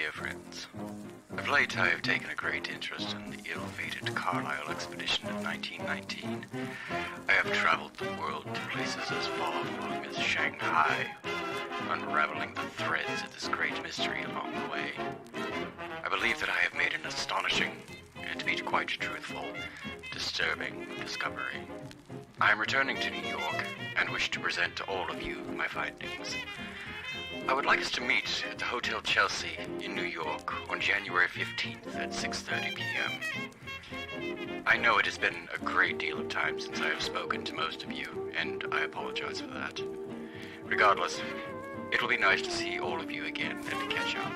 dear friends. Of late I have taken a great interest in the ill-fated Carlisle expedition of 1919. I have traveled the world to places as far-flung as Shanghai, unraveling the threads of this great mystery along the way. I believe that I have made an astonishing, and to be quite truthful, disturbing discovery. I am returning to New York and wish to present to all of you my findings. I would like us to meet at the Hotel Chelsea in New York on January 15th at 6:30 p.m. I know it has been a great deal of time since I have spoken to most of you, and I apologize for that. Regardless, it will be nice to see all of you again and to catch up.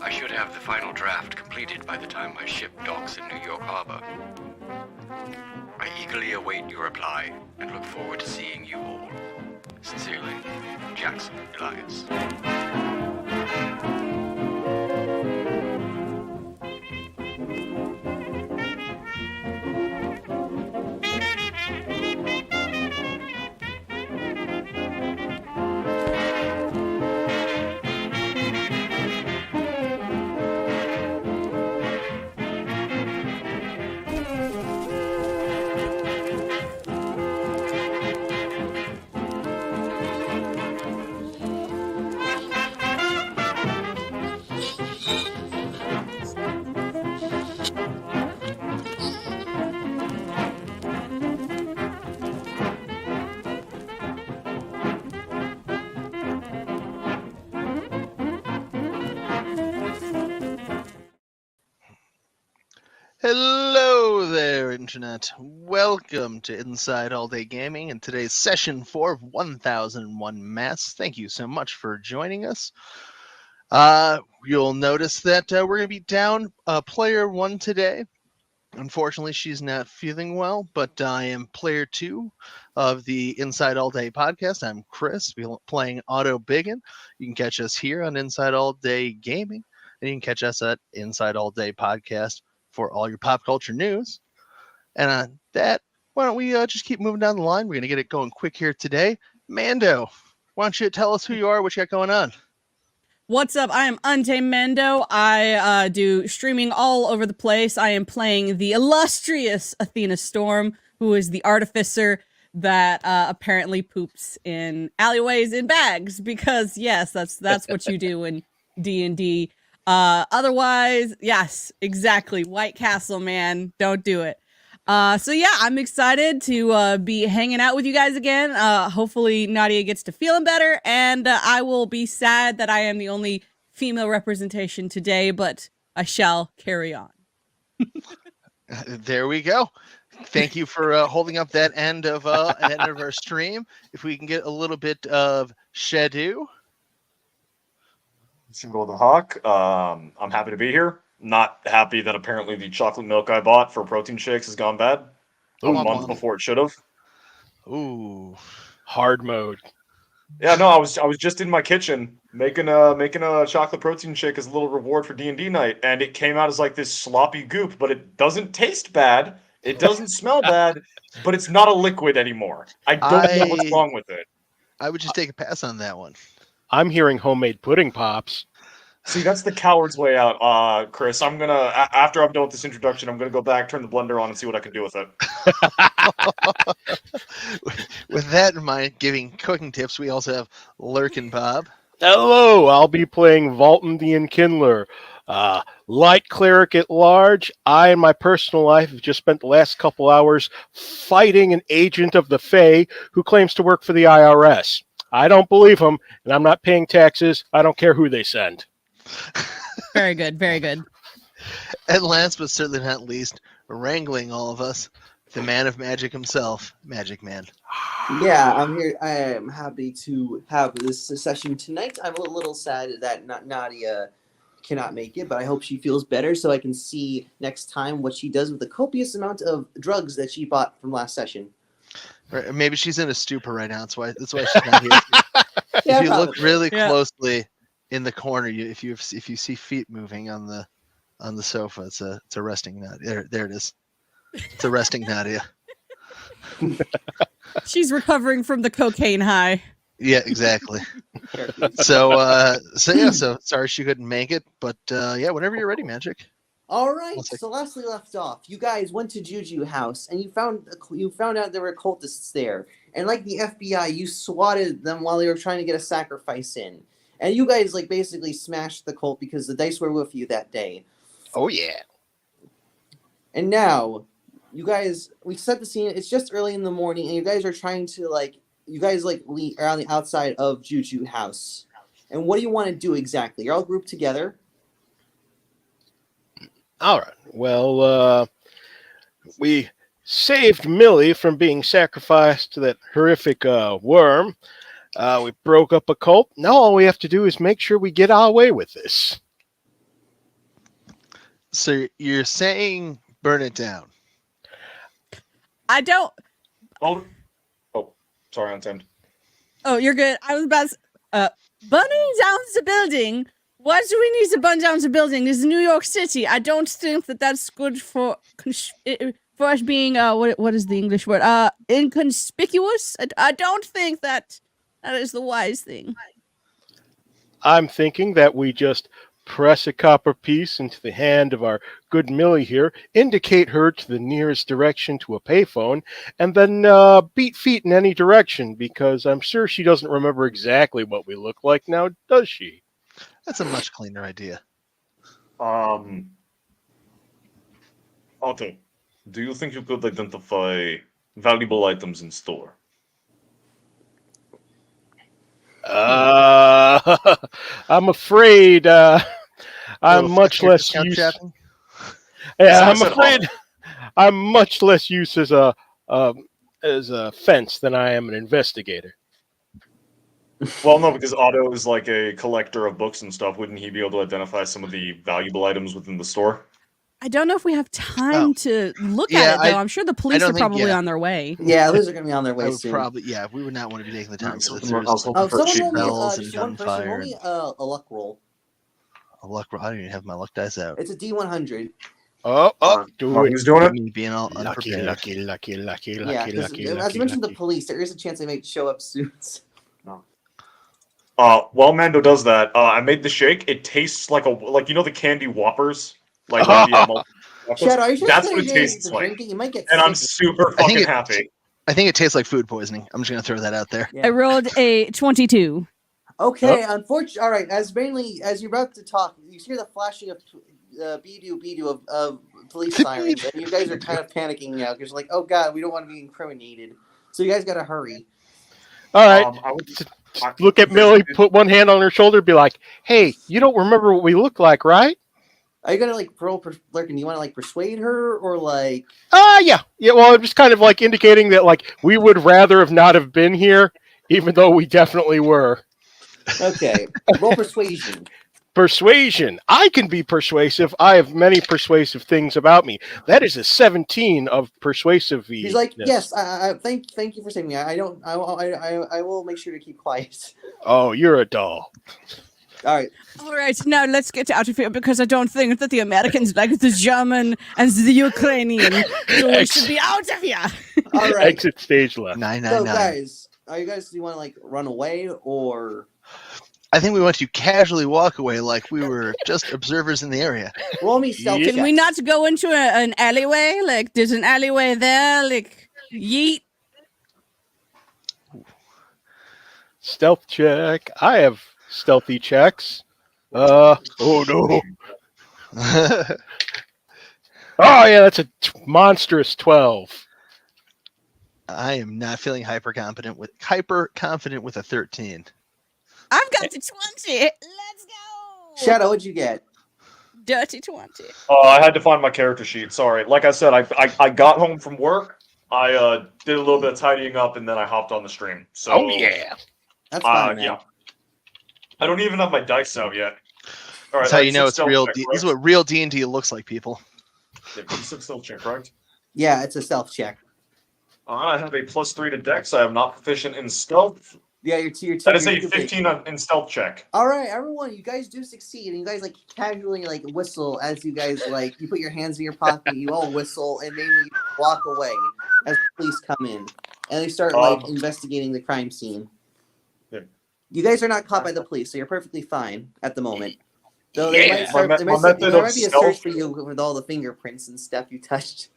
I should have the final draft completed by the time my ship docks in New York Harbor. I eagerly await your reply and look forward to seeing you all. Sincerely, Jackson Elias. Hello there, Internet. Welcome to Inside All Day Gaming and today's session 4 of 1001 Masks. Thank you so much for joining us. You'll notice that we're going to be down player 1 today. Unfortunately, she's not feeling well, but I am player 2 of the Inside All Day podcast. I'm Chris, playing Otto Biggin. You can catch us here on Inside All Day Gaming, and you can catch us at Inside All Day Podcast for all your pop culture news. And on that, why don't we just keep moving down the line? We're going to get it going quick here today. Mando, why don't you tell us who you are, what you got going on? What's up? I am Untamed Mando. I do streaming all over the place. I am playing the illustrious Athena Storm, who is the artificer that apparently poops in alleyways in bags, because yes, that's what you do in D&D. Otherwise, yes, exactly. White Castle, man. Don't do it. So yeah, I'm excited to be hanging out with you guys again. Hopefully Nadia gets to feeling better, and I will be sad that I am the only female representation today, but I shall carry on. There we go. Thank you for holding up that end of our stream. If we can get a little bit of Shadow. ShadowHawk. I'm happy to be here. Not happy that apparently the chocolate milk I bought for protein shakes has gone bad a month before it should have. Ooh, hard mode. Yeah, no, I was just in my kitchen making a chocolate protein shake as a little reward for D&D night, and it came out as like this sloppy goop, but it doesn't taste bad. It doesn't smell bad, but it's not a liquid anymore. I don't know what's wrong with it. I would just take a pass on that one. I'm hearing homemade pudding pops. See, that's the coward's way out, Chris. I'm gonna, after I'm done with this introduction, I'm gonna go back, turn the blender on, and see what I can do with it. With that in mind, giving cooking tips, we also have Lurkin Bob. Hello, I'll be playing Valton the Enkindler. Light cleric at large. I, in my personal life, have just spent the last couple hours fighting an agent of the Fae who claims to work for the IRS. I don't believe him, and I'm not paying taxes. I don't care who they send. Very good, very good. And last but certainly not least, wrangling all of us, the man of magic himself, Magic Man. Yeah, I'm here. I am happy to have this session tonight. I'm a little sad that Nadia cannot make it, but I hope she feels better so I can see next time what she does with the copious amount of drugs that she bought from last session. Or maybe she's in a stupor right now. That's why she's not here. Yeah, if you probably. look really closely in the corner, if you see feet moving on the sofa, it's a resting Nadia. There it is. It's a resting Nadia. She's recovering from the cocaine high. Yeah, exactly. Characters. So sorry she couldn't make it, but yeah, whenever you're ready, Magic. All right. One sec. So last we left off, you guys went to Juju House and you found out there were cultists there, and like the FBI, you swatted them while they were trying to get a sacrifice in, and you guys like basically smashed the cult because the dice were with you that day. Oh yeah. And now, you guys, we set the scene. It's just early in the morning, and you guys are trying to are on the outside of Juju House. And what do you want to do exactly? You're all grouped together. All right. Well, we saved Millie from being sacrificed to that horrific worm. We broke up a cult. Now all we have to do is make sure we get our way with this. So you're saying burn it down? I don't. Oh, sorry, untamed. Oh, you're good. I was about to. Burning down the building. Why do we need to burn down the building? This is New York City. I don't think that that's good for us being what is the English word? Inconspicuous. I don't think that is the wise thing. I'm thinking that we just press a copper piece into the hand of our good Millie here, indicate her to the nearest direction to a payphone, and then beat feet in any direction, because I'm sure she doesn't remember exactly what we look like now, does she? That's a much cleaner idea. Okay. Do you think you could identify valuable items in store? I'm afraid I'm much less Discount use. shopping? Yeah, I I'm said afraid I'm much less use as a fence than I am an investigator. Well, no, because Otto is like a collector of books and stuff. Wouldn't he be able to identify some of the valuable items within the store? I don't know if we have time to look Yeah, at it though. I'm sure the police don't are think- probably yeah. on their way. Yeah, those are going to be on their I way would soon. probably, yeah, we would not want to be taking the time. Nice. Because I was hoping Oh, for someone cheap roll me, bells and just one person, roll gunfire. me a luck roll. A luck roll. I don't even have my luck dice out. It's a D100. Do it. Who's doing it? Me being all Lucky, unprepared. lucky. Yeah, because as you mentioned, the police, there is a chance they might show up soon. While Mando does that, I made the shake. It tastes like the candy Whoppers, like the Shadow, are you sure That's it's what gonna it do tastes the like. drinking? You might get And I'm sick. super I think fucking it- happy. I think it tastes like food poisoning. I'm just gonna throw that out there. Yeah. I rolled a 22. Okay, unfortunately, all right. As you're about to talk, you hear the flashing of beedoo of police sirens, and you guys are kind of panicking now because you're like, oh god, we don't want to be incriminated. So you guys got to hurry. All right. I would Look at Millie, put one hand on her shoulder, be like, "Hey, you don't remember what we look like, right?" Are you gonna roll Lurkin? Do you want to persuade her or like? Yeah. Well, I'm just kind of indicating that we would rather have not have been here, even though we definitely were. Okay, roll persuasion. Persuasion. I can be persuasive. I have many persuasive things about me. That is a 17 of persuasive. He's like, yes. I thank you for saying me. I will make sure to keep quiet. Oh, you're a doll. All right. All right, now let's get out of here because I don't think that the Americans like the German and the Ukrainian. So we should be out of here. All right. Exit stage left. 999. So guys, do you want to run away or? I think we want to casually walk away like we were just observers in the area. Roll me stealth. Can we checks. not go into an alleyway? There's an alleyway there. Yeet. Stealth check. I have stealthy checks. Oh no. Oh yeah, that's a monstrous 12. I am not feeling hyper confident with a 13. I've got the 20. Let's go. Shadow, what'd you get? Dirty 20. I had to find my character sheet. Sorry. Like I said, I got home from work. I did a little bit of tidying up, and then I hopped on the stream. So Oh yeah. That's fine, man. yeah. I don't even have my dice out yet. All right, That's how you it's know a it's stealth real. check, This right? is what real D&D looks like, people. Yeah, it's a stealth check, correct? Yeah, it's a stealth check. I have a +3 to Dex. I am not proficient in stealth. Yeah, you're That is a too big. 15 in stealth check. All right, everyone, you guys do succeed, and you guys casually whistle as you guys you put your hands in your pocket, you all whistle, and then you walk away as the police come in, and they start investigating the crime scene. You guys are not caught by the police, so you're perfectly fine at the moment. Though Yeah. there My method might of be a search stealth- for you with all the fingerprints and stuff you touched.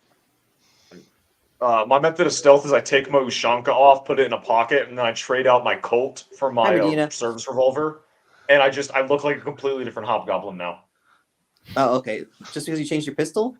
My method of stealth is I take my Ushanka off, put it in a pocket, and then I trade out my Colt for my Medina. service revolver. And I look like a completely different hobgoblin now. Oh, okay. Just because you changed your pistol?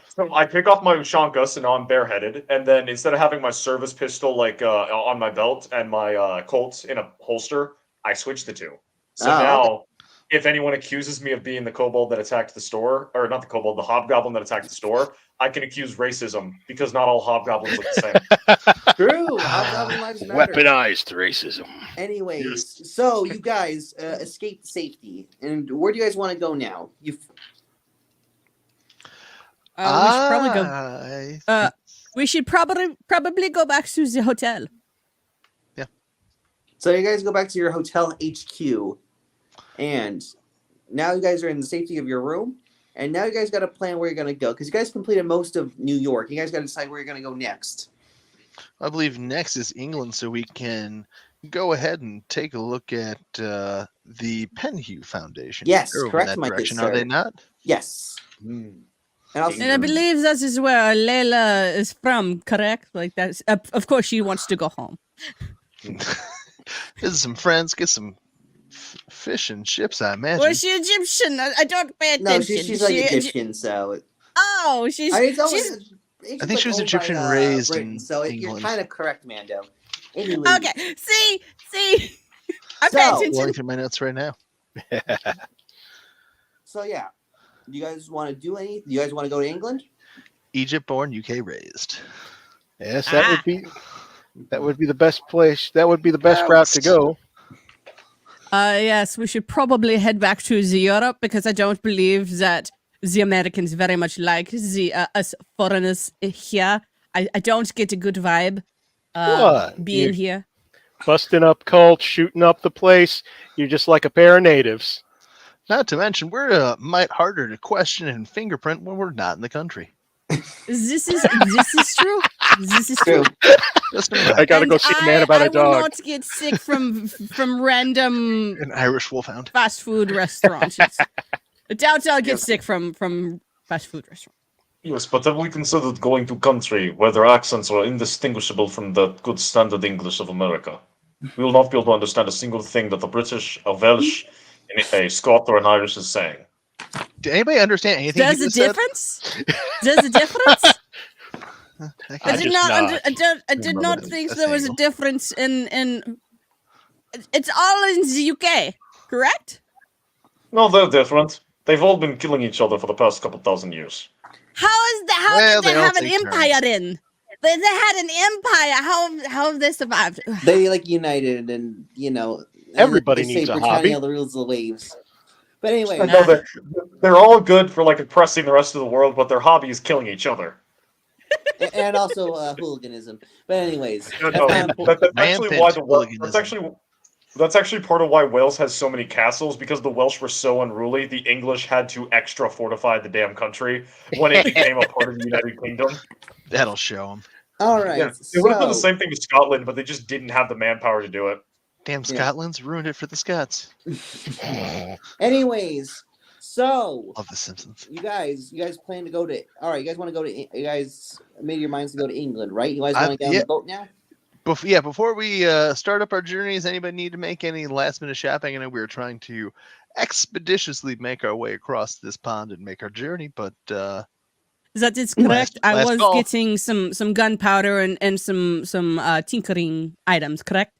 So I take off my Ushanka, so now I'm bareheaded, and then instead of having my service pistol on my belt and my Colt in a holster, I switch the two. So now, okay. if anyone accuses me of being the kobold that attacked the store, or not the kobold, the hobgoblin that attacked the store, I can accuse racism because not all hobgoblins look the same. True. Hobgoblin lives matter. Weaponized racism. Anyways, so you guys escaped safety, and where do you guys want to go now? We should probably go. We should probably go back to the hotel. So you guys go back to your hotel HQ, and now you guys are in the safety of your room, and now you guys got to plan where you're going to go, because you guys completed most of New York. You guys got to decide where you're going to go next. I believe next is England, so we can go ahead and take a look at the Penhew Foundation. Yes, They're over in correct, that my good direction, sir. are they not? Yes. And also, And I believe that is where Layla is from, correct? Like that's of course she wants to go home. Visit some friends, get some fish and chips, I imagine. Well, is she Egyptian? I don't pay no, attention. she's like Egyptian, so Oh, she's. I mean, it's she's always, I think she was owned by, Egyptian raised Britain, in so you're England. kind of correct, Mando. Anyway, okay. See, I pay So- attention. Going through my notes right now. so yeah, you guys want to do anything? You guys want to go to England? Egypt born, UK raised. Yes, that would be the best place. That would be the best route to go. Yes, we should probably head back to the Europe because I don't believe that the Americans very much like the us foreigners here. I don't get a good vibe What? being You- here. Busting up cults, shooting up the place. You're just like a pair of natives. Not to mention, we're a mite harder to question and fingerprint when we're not in the country. This is true. This is true. Just a I mite. gotta And go see a man about I a will dog. not get sick from random An Irish wolfhound. fast food restaurants. I doubt I'll get sick from fast food restaurants. Yes, but have we considered going to country where their accents are indistinguishable from the good standard English of America? We will not be able to understand a single thing that the British, a Welsh, a Scot, or an Irish is saying. Did anybody understand anything? There's you a just said? difference. There's a difference. I I did just not. nod. I did Remember not that- think that's there was a angle. difference in. It's all in the UK, correct? No, they're different. They've all been killing each other for the past couple thousand years. How Well, did they they all have an take empire in? They had an empire. How have they survived? They like united, and Everybody they needs say a Britannia hobby. the rules of the waves. But anyway, No, they're all good for like oppressing the rest of the world, but their hobby is killing each other. and also hooliganism. But anyways, No, no, um, that's Rampant actually why hooliganism. that's actually part of why Wales has so many castles, because the Welsh were so unruly. The English had to extra fortify the damn country when it became a part of the United Kingdom. That'll show them. all right. Yeah, it would have been the so- same thing with Scotland, but they just didn't have the manpower to do it. Damn, Yeah. Scotland's ruined it for the Scots. Anyways, so Love The Simpsons. you guys plan to go to? All right, you guys want to go to? You guys made your minds to go to England, right? You guys want to get on yeah. the boat now? Before we start up our journeys, anybody need to make any last minute shopping? I know we were trying to expeditiously make our way across this pond and make our journey, but That is correct. I last was call. getting some gunpowder and some tinkering items. Correct.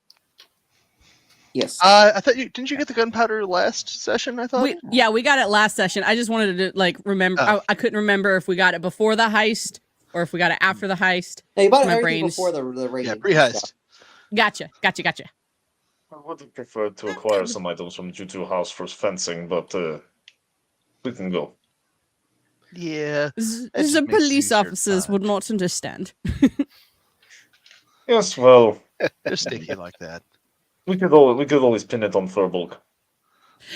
Yes. I thought didn't you get the gunpowder last session? I thought. We got it last session. I just wanted to remember. Oh. I couldn't remember if we got it before the heist or if we got it after the heist. Now, you bought my everything brain's- before the raid. Yeah, pre-heist. Gotcha. I would have preferred to acquire some items from G2 House for fencing, but we can go. Yeah. The just makes police easier officers time. would not understand. Yes, well, They're sticky like that. we could always pin it on Furbolg.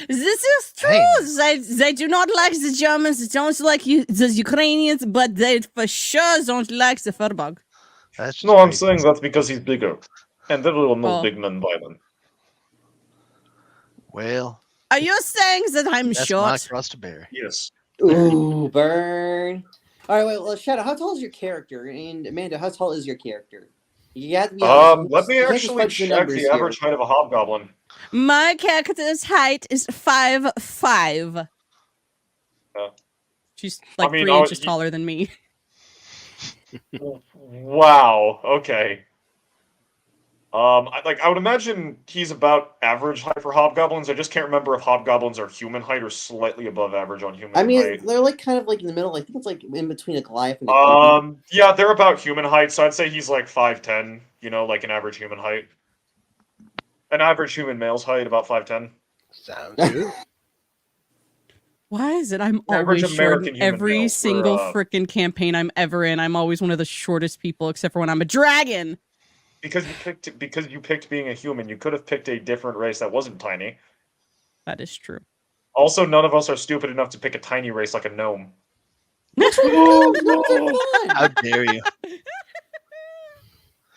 This is true. Hey. They do not like the Germans. They don't like the Ukrainians, but they for sure don't like the Furbolg. That's just No, I'm crazy. saying that's because he's bigger, and there are no Oh. big men by then. Well, Are you saying that I'm that's my short? cross to bear. Yes. Ooh, burn. All right, wait. Well, Shadow, how tall is your character? And Amanda, how tall is your character? You have to be honest. Let me You can't just actually fudge the check numbers the here. average height of a hobgoblin. My character's height is 5'5". She's like I mean, 3 inches taller than me. Wow. Okay. I would imagine he's about average height for hobgoblins. I just can't remember if hobgoblins are human height or slightly above average on human I mean, height. they're like kind of like in the middle. I think it's like in between a Goliath and a Kofi. Yeah, they're about human height, so I'd say he's like 5'10", like an average human height. An average human male's height, about 5'10". Sounds good. Why is it I'm Average always short American in human every males single for, freaking campaign I'm ever in? I'm always one of the shortest people, except for when I'm a dragon. Because you picked being a human. You could have picked a different race that wasn't tiny. That is true. Also, none of us are stupid enough to pick a tiny race like a gnome. Gnomes are fun. How dare you?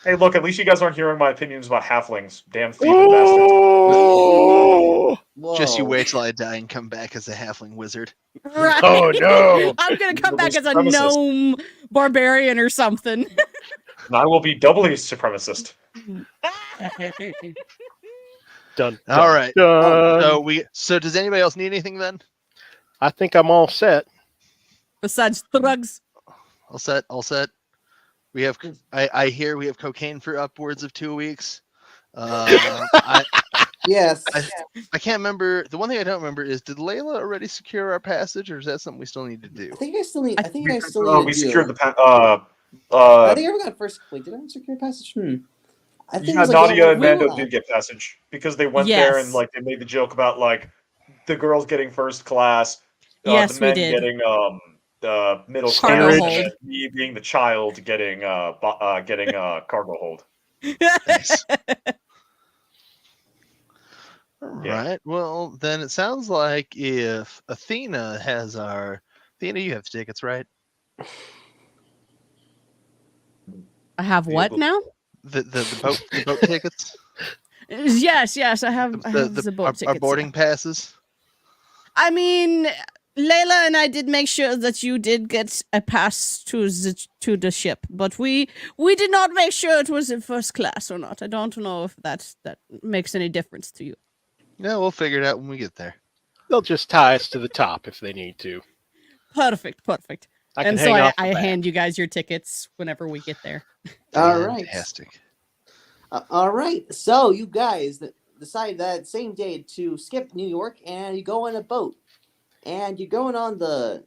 Hey, look, at least you guys aren't hearing my opinions about halflings. Damn thieving bastards. Oh, Whoa. Just you wait till I die and come back as a halfling wizard. Right. oh no! I'm gonna come You'll back be as a supremacist. gnome barbarian or something. And I will be doubly supremacist. Done. All right. Done. So does anybody else need anything then? I think I'm all set. Besides drugs. All set. We have. I hear we have cocaine for upwards of 2 weeks. Yes. I can't remember. The one thing I don't remember is, did Layla already secure our passage, or is that something we still need to do? I think I still need. I think I still Oh, need we to secured do. the I think I ever got first. Wait, did I secure passage? I think it was like Nadia and we Mando were- did get passage because they went there and Yes. they made the joke about the girls getting first class, Yes, the we men did. getting the middle Cargo class, hold. and then me being the child getting cargo hold. Nice. All right. Well, then it sounds like if Athena, you have tickets, right? I have what now? The boat tickets, Yes, I have the boat our tickets. boarding passes. I mean, Layla and I did make sure that you did get a pass to the ship, but we did not make sure it was in first class or not. I don't know if that makes any difference to you. Yeah, we'll figure it out when we get there. They'll just tie us to the top if they need to. Perfect. I can And hang so off I the back. hand you guys your tickets whenever we get there. All right. Fantastic. All right. So you guys decide that same day to skip New York, and you go on a boat, and you're going on the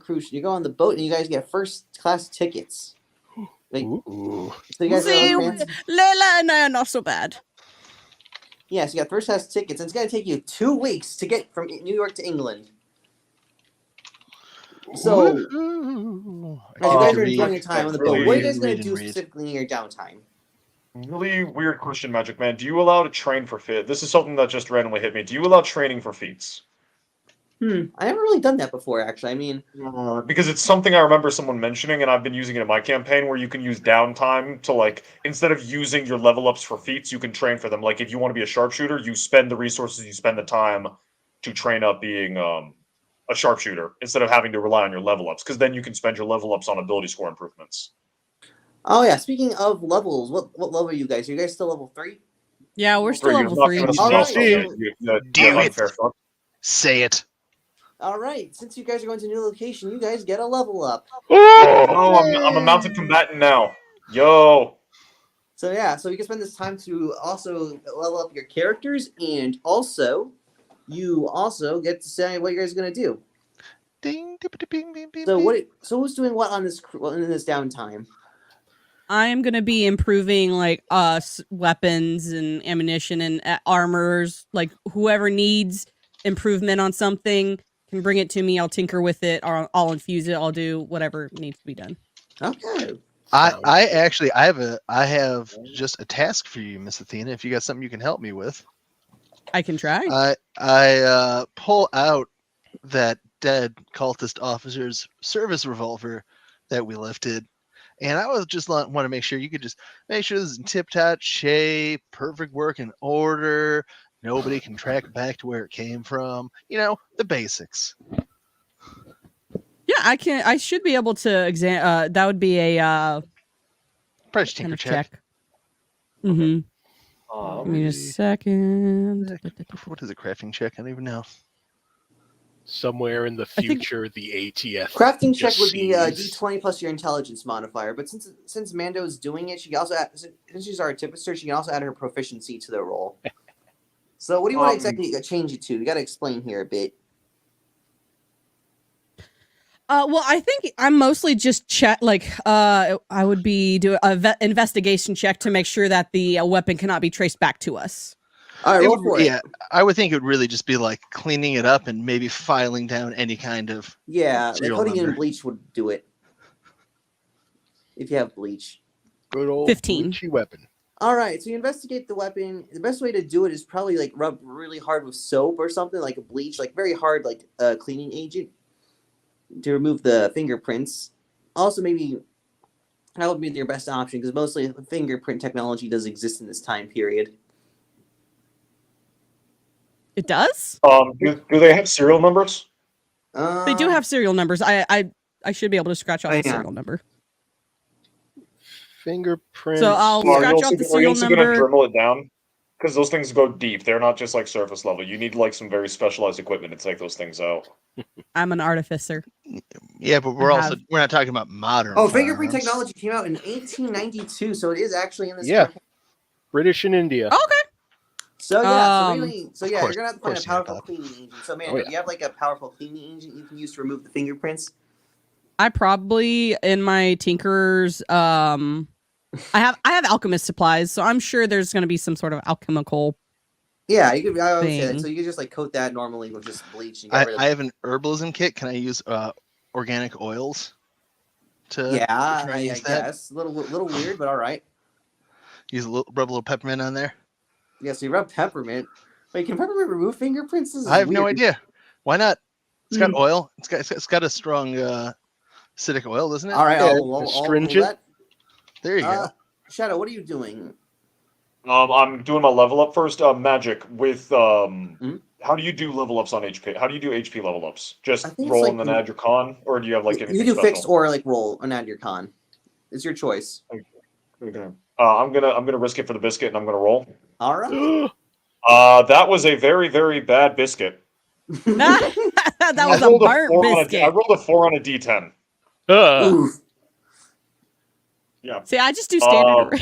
cruise. You go on the boat, and you guys get first class tickets. Like, Ooh. so you guys See, are all fans. Layla and I are not so bad. Yes, you got first class tickets, and it's gonna take you 2 weeks to get from New York to England. So, Woohoo. as you guys are Read, enjoying your time on the really boat, what are you guys gonna read, do read. specifically in your downtime? Really weird question, Magic Man. Do you allow to train for feat? This is something that just randomly hit me. Do you allow training for feats? I never really done that before, actually. I mean, Because it's something I remember someone mentioning, and I've been using it in my campaign, where you can use downtime to, instead of using your level ups for feats, you can train for them. Like, if you want to be a sharpshooter, you spend the resources, you spend the time to train up being a sharpshooter, instead of having to rely on your level ups, because then you can spend your level ups on ability score improvements. oh yeah. Speaking of levels, what level are you guys? Are you guys still level 3? Yeah, we're still You're level not 3. gonna All spell right, something. so- Do it. Unfair fuck. Say it. All right. Since you guys are going to a new location, you guys get a level up. Oh, I'm a mounted combatant now. Yo. So yeah, so you can spend this time to also level up your characters, and also you also get to say what you guys are gonna do. Ding, bing, bing, bing, So bing. So who's doing what on this in this downtime? I am gonna be improving weapons and ammunition and armors. Like whoever needs improvement on something can bring it to me. I'll tinker with it, or I'll infuse it. I'll do whatever needs to be done. Okay. I have just a task for you, Miss Athena. If you got something you can help me with, I can try. I pull out that dead cultist officer's service revolver that we lifted, and I was just want to make sure you could just make sure this is in tip-top shape, perfect working order, Nobody can track it back to where it came from. You know, the basics. Yeah, I can. I should be able to exam. That would be a Press kind tinker of check. check. Mm-hmm. Give me Maybe- just a second. What is a crafting check? I don't even know. Somewhere in the I think- future, the ATF. Crafting check just would be sees- D20 plus your intelligence modifier. But since Mando's doing it, she can also add, since she's our artificer, she can also add her proficiency to the roll. So what do you want to exactly change it to? You got to explain here a bit. Well, I think I'm mostly just check. I would be do a investigation check to make sure that the weapon cannot be traced back to us. All right, roll for it. Yeah, I would think it would really just be like cleaning it up and maybe filing down any kind of. Yeah, like serial coating it in number. bleach would do it. If you have bleach. Good old 15. Gucci weapon. All right, so you investigate the weapon. The best way to do it is probably like rub really hard with soap or something, like a bleach, like very hard, like a cleaning agent to remove the fingerprints. Also, maybe that would be your best option because mostly fingerprint technology does exist in this time period. It does. Do they have serial numbers? They do have serial numbers. I should be able to scratch off the yeah. serial number. Fingerprint. So I'll Are you scratch also- off the are you serial also gonna number. dribble it down? Because those things go deep. They're not just like surface level. You need like some very specialized equipment to take those things out. I'm an artificer. Yeah, but we're not talking about modern. Oh, fingerprint firearms. technology came out in 1892, so it is actually in this. Yeah. British in India. Okay. So yeah, Um, you're course- gonna have to of find a course you have powerful that. cleaning agent. So man, Oh, yeah. do you have like a powerful cleaning agent you can use to remove the fingerprints? I probably in my tinkerers I have alchemist supplies, so I'm sure there's going to be some sort of alchemical. Yeah, you could. I would say that. Thing. So you could just like coat that normally with just bleach and get rid of. I have an herbalism kit. Can I use organic oils? To yeah, try and I use that? guess little weird, but all right. Rub a little peppermint on there. Yeah, so you rub peppermint. Wait, can peppermint remove fingerprints? This is I have no weird. idea. Why not? It's got Hmm. oil. It's got a strong acidic oil, doesn't it? All right, Yeah, I'll astringent. that. There you go. Shadow, what are you doing? I'm doing my level up first. Magic with Hmm? How do you do level ups on HP? How do you do HP level ups? Just I think it's roll like and then you- add your con, or do you have like You anything can do special? fixed or like roll and add your con. It's your choice. Okay. I'm gonna risk it for the biscuit, and I'm gonna roll. All right. That was a very very bad biscuit. That was I a rolled burnt 4 biscuit. I rolled a 4 on a D10. Oof. Yeah. See, I just do standard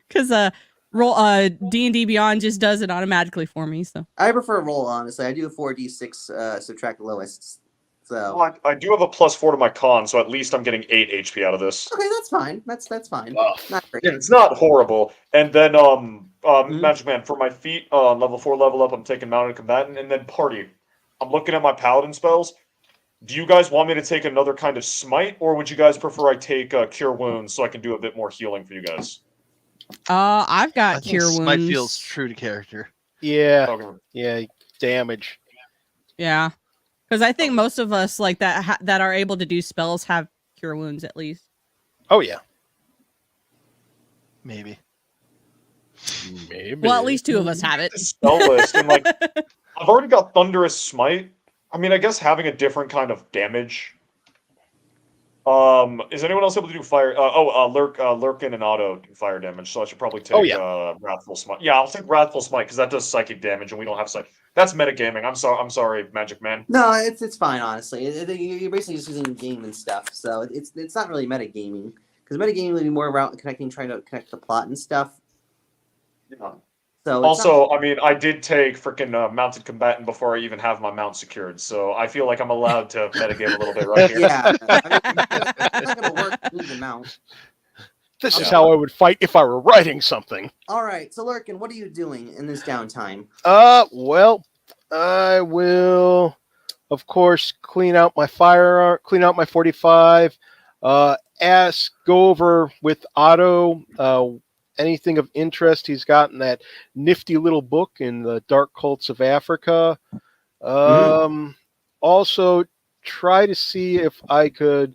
because roll D&D Beyond just does it automatically for me. So I prefer roll, honestly. I do a 4d6 subtract the lowest. So Well, I do have a +4 to my con, so at least I'm getting 8 HP out of this. okay, that's fine. That's fine. Oh. Not great. Yeah, it's not horrible. And then Mhm. Magic Man, for my feet, level 4 level up, I'm taking Mounted Combatant, and then Party. I'm looking at my Paladin spells. Do you guys want me to take another kind of smite, or would you guys prefer I take Cure Wounds so I can do a bit more healing for you guys? I've I got think cure Smite wounds. feels true to character. Yeah. Okay. Yeah. Damage. Yeah, because I think most of us like that that are able to do spells have cure wounds at least. Oh yeah. Maybe. Maybe. Well, at least two of us have it. The spell list, and like, I've already got Thunderous Smite. I mean, I guess having a different kind of damage. Is anyone else able to do fire? Lurkin and Auto do fire damage, so I should probably take Oh, yeah. Wrathful Smite. Yeah, I'll take Wrathful Smite because that does psychic damage, and we don't have psychic. That's metagaming. I'm sorry, Magic Man. No, it's fine, honestly. You're basically just using game and stuff, so it's not really metagaming. Because metagaming would be more around trying to connect the plot and stuff. Yeah. So it's Also, I mean, I did take freaking Mounted Combatant before I even have my mount secured, so I feel like I'm allowed to metagame a little bit right here. yeah, I mean, it's not gonna work with the mount. This is Yeah. how I would fight if I were writing something. All right, so Lurkin, what are you doing in this downtime? Well, I will, of course, clean out my firearm, clean out my 45. Go over with Otto anything of interest he's got in that nifty little book in the Dark Cults of Africa. Also, try to see if I could,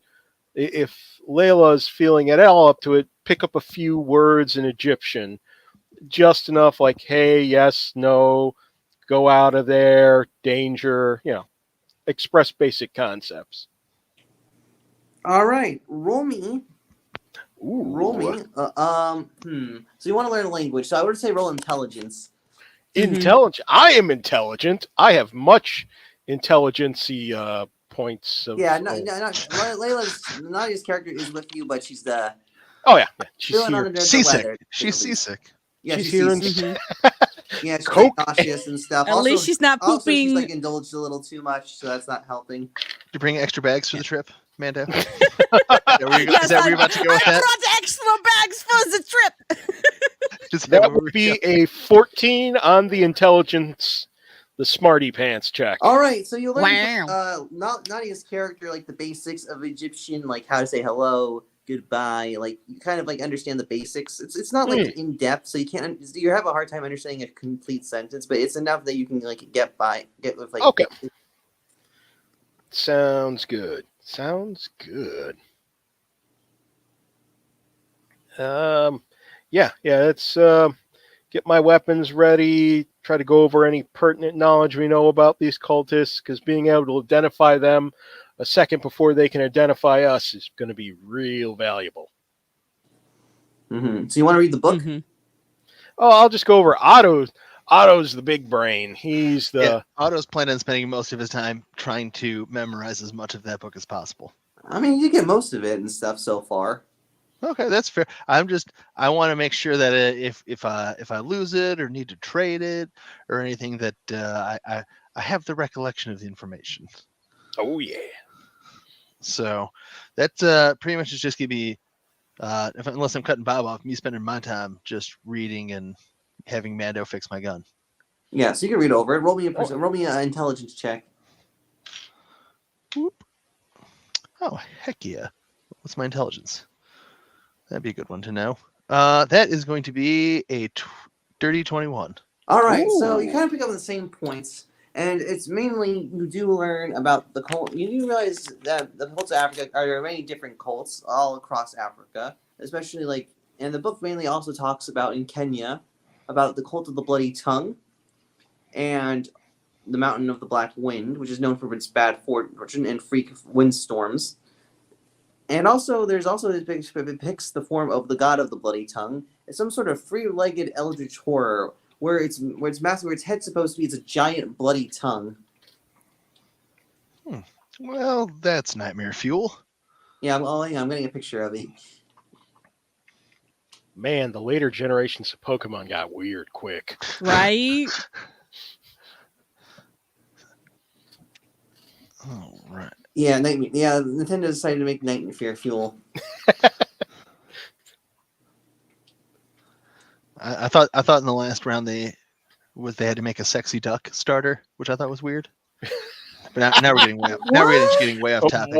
if Layla's feeling at all up to it, pick up a few words in Egyptian. just enough like, hey, yes, no, go out of there, danger, express basic concepts. All right, roll me. Ooh. Roll me. So you want to learn a language? So I would say roll intelligence. Intelligent. I am intelligent. I have much intelligency points. Nadia's character is with you, but she's the Oh yeah, she's feeling here. under the Seasick. weather. She's seasick. Yeah, She's she's here and seasick. Yeah, she's Coke. like nauseous and stuff. At least she's not Also, she's pooping. like indulged a little too much, so that's not helping. You bring extra bags for the trip, Mando? Is that where you're about to go with I that? brought extra bags for the trip. Is That where would we're be going? a 14 on the intelligence, the smarty pants check. All right, so you learn Wow. Nadia's character, like the basics of Egyptian, like how to say hello, goodbye, like you kind of like understand the basics. It's not like in depth, so you have a hard time understanding a complete sentence, but it's enough that you can like get with like. Okay. Sounds good. Let's get my weapons ready, try to go over any pertinent knowledge we know about these cultists, because being able to identify them a second before they can identify us is going to be real valuable. Mm-hmm. So you want to read the book? Mm-hmm. Oh, I'll just go over Otto. Otto's the big brain. He's the... Yeah, Otto's planning on spending most of his time trying to memorize as much of that book as possible. I mean, you get most of it and stuff so far. Okay, that's fair. I want to make sure that if I lose it or need to trade it or anything, that I have the recollection of the information. Oh yeah. So that pretty much is just gonna be unless I'm cutting Bob off, me spending my time just reading and having Mando fix my gun. Yeah, so you can read over it. Roll me an intelligence check. Whoop. Oh heck yeah! What's my intelligence? That'd be a good one to know. That is going to be a dirty 21. All right, so Ooh. you kind of pick up on the same points, and it's mainly you do learn about the cult. You do realize that the cults of Africa there are many different cults all across Africa, especially like, and the book mainly also talks about in Kenya about the cult of the Bloody Tongue, and the Mountain of the Black Wind, which is known for its bad fortune and freak windstorms. And also, there's also this picture that depicts the form of the god of the Bloody Tongue. It's some sort of three-legged eldritch horror, where its massive, where its head's supposed to be, it's a giant bloody tongue. Well, that's nightmare fuel. Yeah, I'm getting a picture of it. Man, the later generations of Pokemon got weird quick. Right? Oh, right. Yeah, Nintendo decided to make Nightmare Fuel. I thought in the last round they had to make a sexy duck starter, which I thought was weird. But now we're getting way off topic.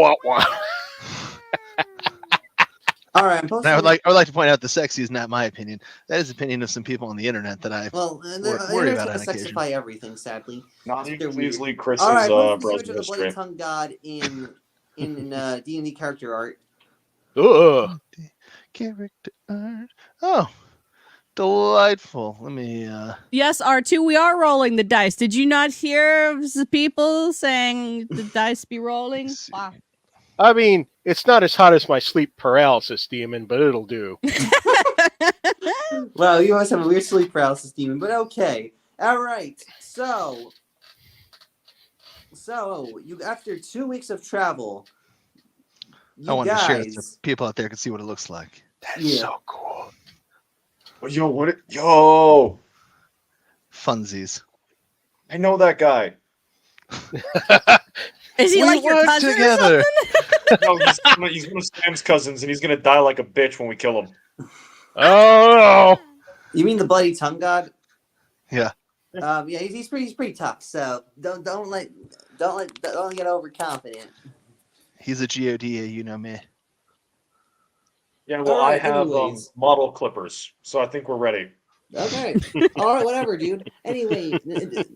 All right, I would like to point out the sexy is not my opinion. That is the opinion of some people on the internet that I worry about on occasion. Sexify everything, sadly. Nadia, please leave Chris's All right, browser image of the bloody history. tongue god in D&D character art. Ugh. Character art. Oh, delightful. Let me. Yes, R2, we are rolling the dice. Did you not hear the people saying the dice be rolling? Wow. I mean, it's not as hot as my sleep paralysis demon, but it'll do. Well, you must have a weird sleep paralysis demon, but okay. All right, so you after 2 weeks of travel, I want to share it so people out there can see what it looks like. That's so cool. Yo, Funsies. I know that guy. Is he We like your work cousin together. or something? No, he's one of Sam's cousins, and he's gonna die like a bitch when we kill him. Oh, You mean the bloody tongue god? Yeah. Yeah, he's pretty tough. So don't get overconfident. He's a God, you know me. Yeah, well, Alright, I have anyways. model clippers, so I think we're ready. Okay. All right, whatever, dude. Anyway,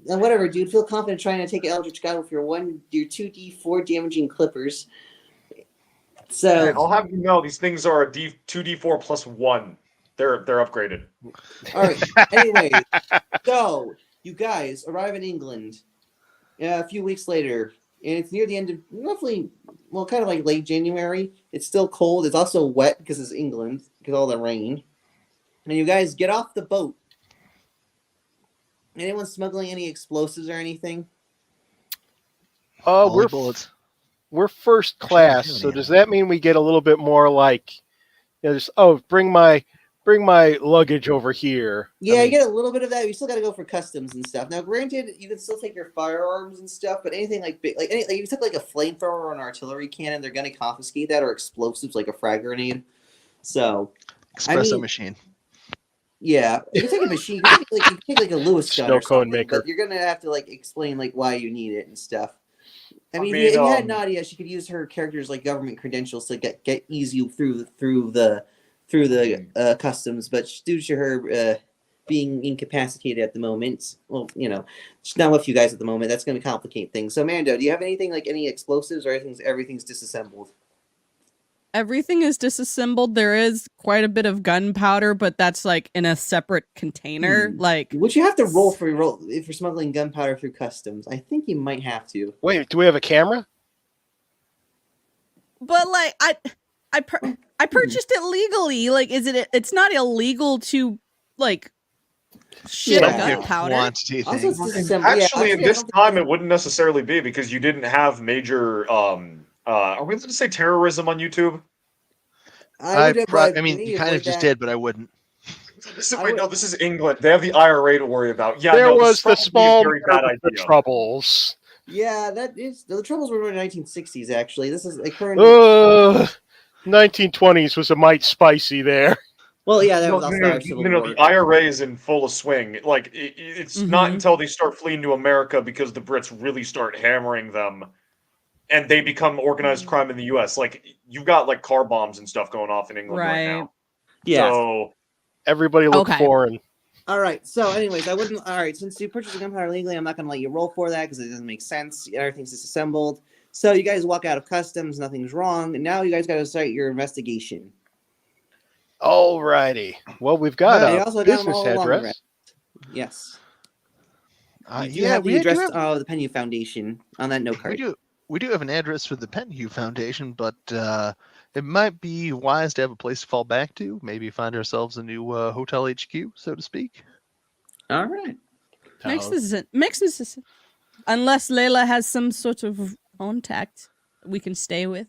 whatever, dude. Feel confident trying to take an Eldritch God with your 2d4 damaging clippers. So I'll have you know these things are a 2d4 plus 1. They're upgraded. All right. Anyway, so you guys arrive in England a few weeks later, and it's near the end of roughly, well, kind of like late January. It's still cold. It's also wet because it's England, because of all the rain. And you guys get off the boat. Anyone smuggling any explosives or anything? All the bullets. We're first class, so does that mean we get a little bit more like, just bring my luggage over here? Yeah, you get a little bit of that. You still got to go for customs and stuff. Now, granted, you can still take your firearms and stuff, but anything like big, like if you took like a flamethrower or an artillery cannon, they're gonna confiscate that, or explosives like a frag grenade. So, Espresso machine. Yeah, you can take a machine. You can take like a Lewis gun Snow or cone something, maker. but you're gonna have to like explain like why you need it and stuff. I mean, if you had Nadia, she could use her character's like government credentials to get easy through the customs, but due to her being incapacitated at the moment, well, she's not with you guys at the moment. That's going to complicate things. So, Mando, do you have anything like any explosives or everything's disassembled? Everything is disassembled. There is quite a bit of gunpowder, but that's like in a separate container. Like, would you have to roll if you're smuggling gunpowder through customs? I think you might have to. Wait, do we have a camera? But like, I purchased it legally. Like, it's not illegal to like ship gunpowder. Quantity Also, it's thing. disassembled. Actually, at this time, it wouldn't necessarily be because you didn't have major. Are we allowed to say terrorism on YouTube? I mean, you kind of just did, but I wouldn't. No, this is England. They have the IRA to worry about. Yeah, there was the this small very bad idea. troubles. Yeah, the troubles were in the 1960s. Actually, this is a current. 1920s was a mite spicy there. Well, yeah, that was also our Civil War. The IRA is in full swing. Like, it's not until they start fleeing to America because the Brits really start hammering them, and they become organized crime in the U.S. Like, you've got like car bombs and stuff going off in England right now. Yeah. So everybody look foreign. All right. So, anyways, I wouldn't. All right. Since you purchased a gunpowder legally, I'm not going to let you roll for that because it doesn't make sense. Everything's disassembled. So you guys walk out of customs. Nothing's wrong, and now you guys got to start your investigation. Alrighty. Well, we've got a business address. Yes. You do have the address of the Penny Foundation on that note card. We do have an address for the Penhue Foundation, but it might be wise to have a place to fall back to. Maybe find ourselves a new hotel HQ, so to speak. All right. Makes sense. Unless Layla has some sort of contact we can stay with.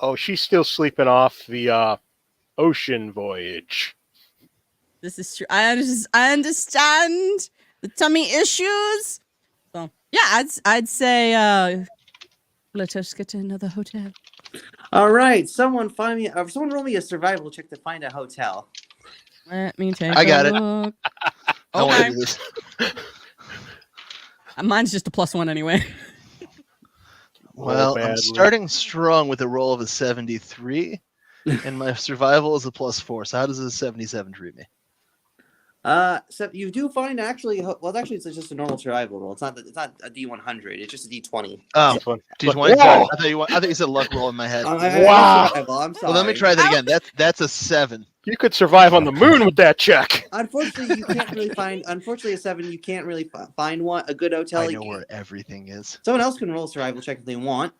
Oh, she's still sleeping off the ocean voyage. This is true. I understand the tummy issues. So yeah, I'd say let us get to another hotel. All right, someone roll me a survival check to find a hotel. Let me take. I got it. Look. I want to do this. Mine's just a +1 anyway. Well, I'm starting strong with a roll of a 73, and my survival is a +4. So how does a 77 treat me? So you do find actually it's just a normal survival roll. It's not a D100. It's just a D20. Oh, D20. Sorry. I thought you said luck roll in my head. Wow. I'm sorry. Well, let me try that again. That's a 7. You could survive on the moon with that check. Unfortunately, you can't really find. Unfortunately, a 7. You can't really find a good hotel. I know where everything is. Someone else can roll a survival check if they want.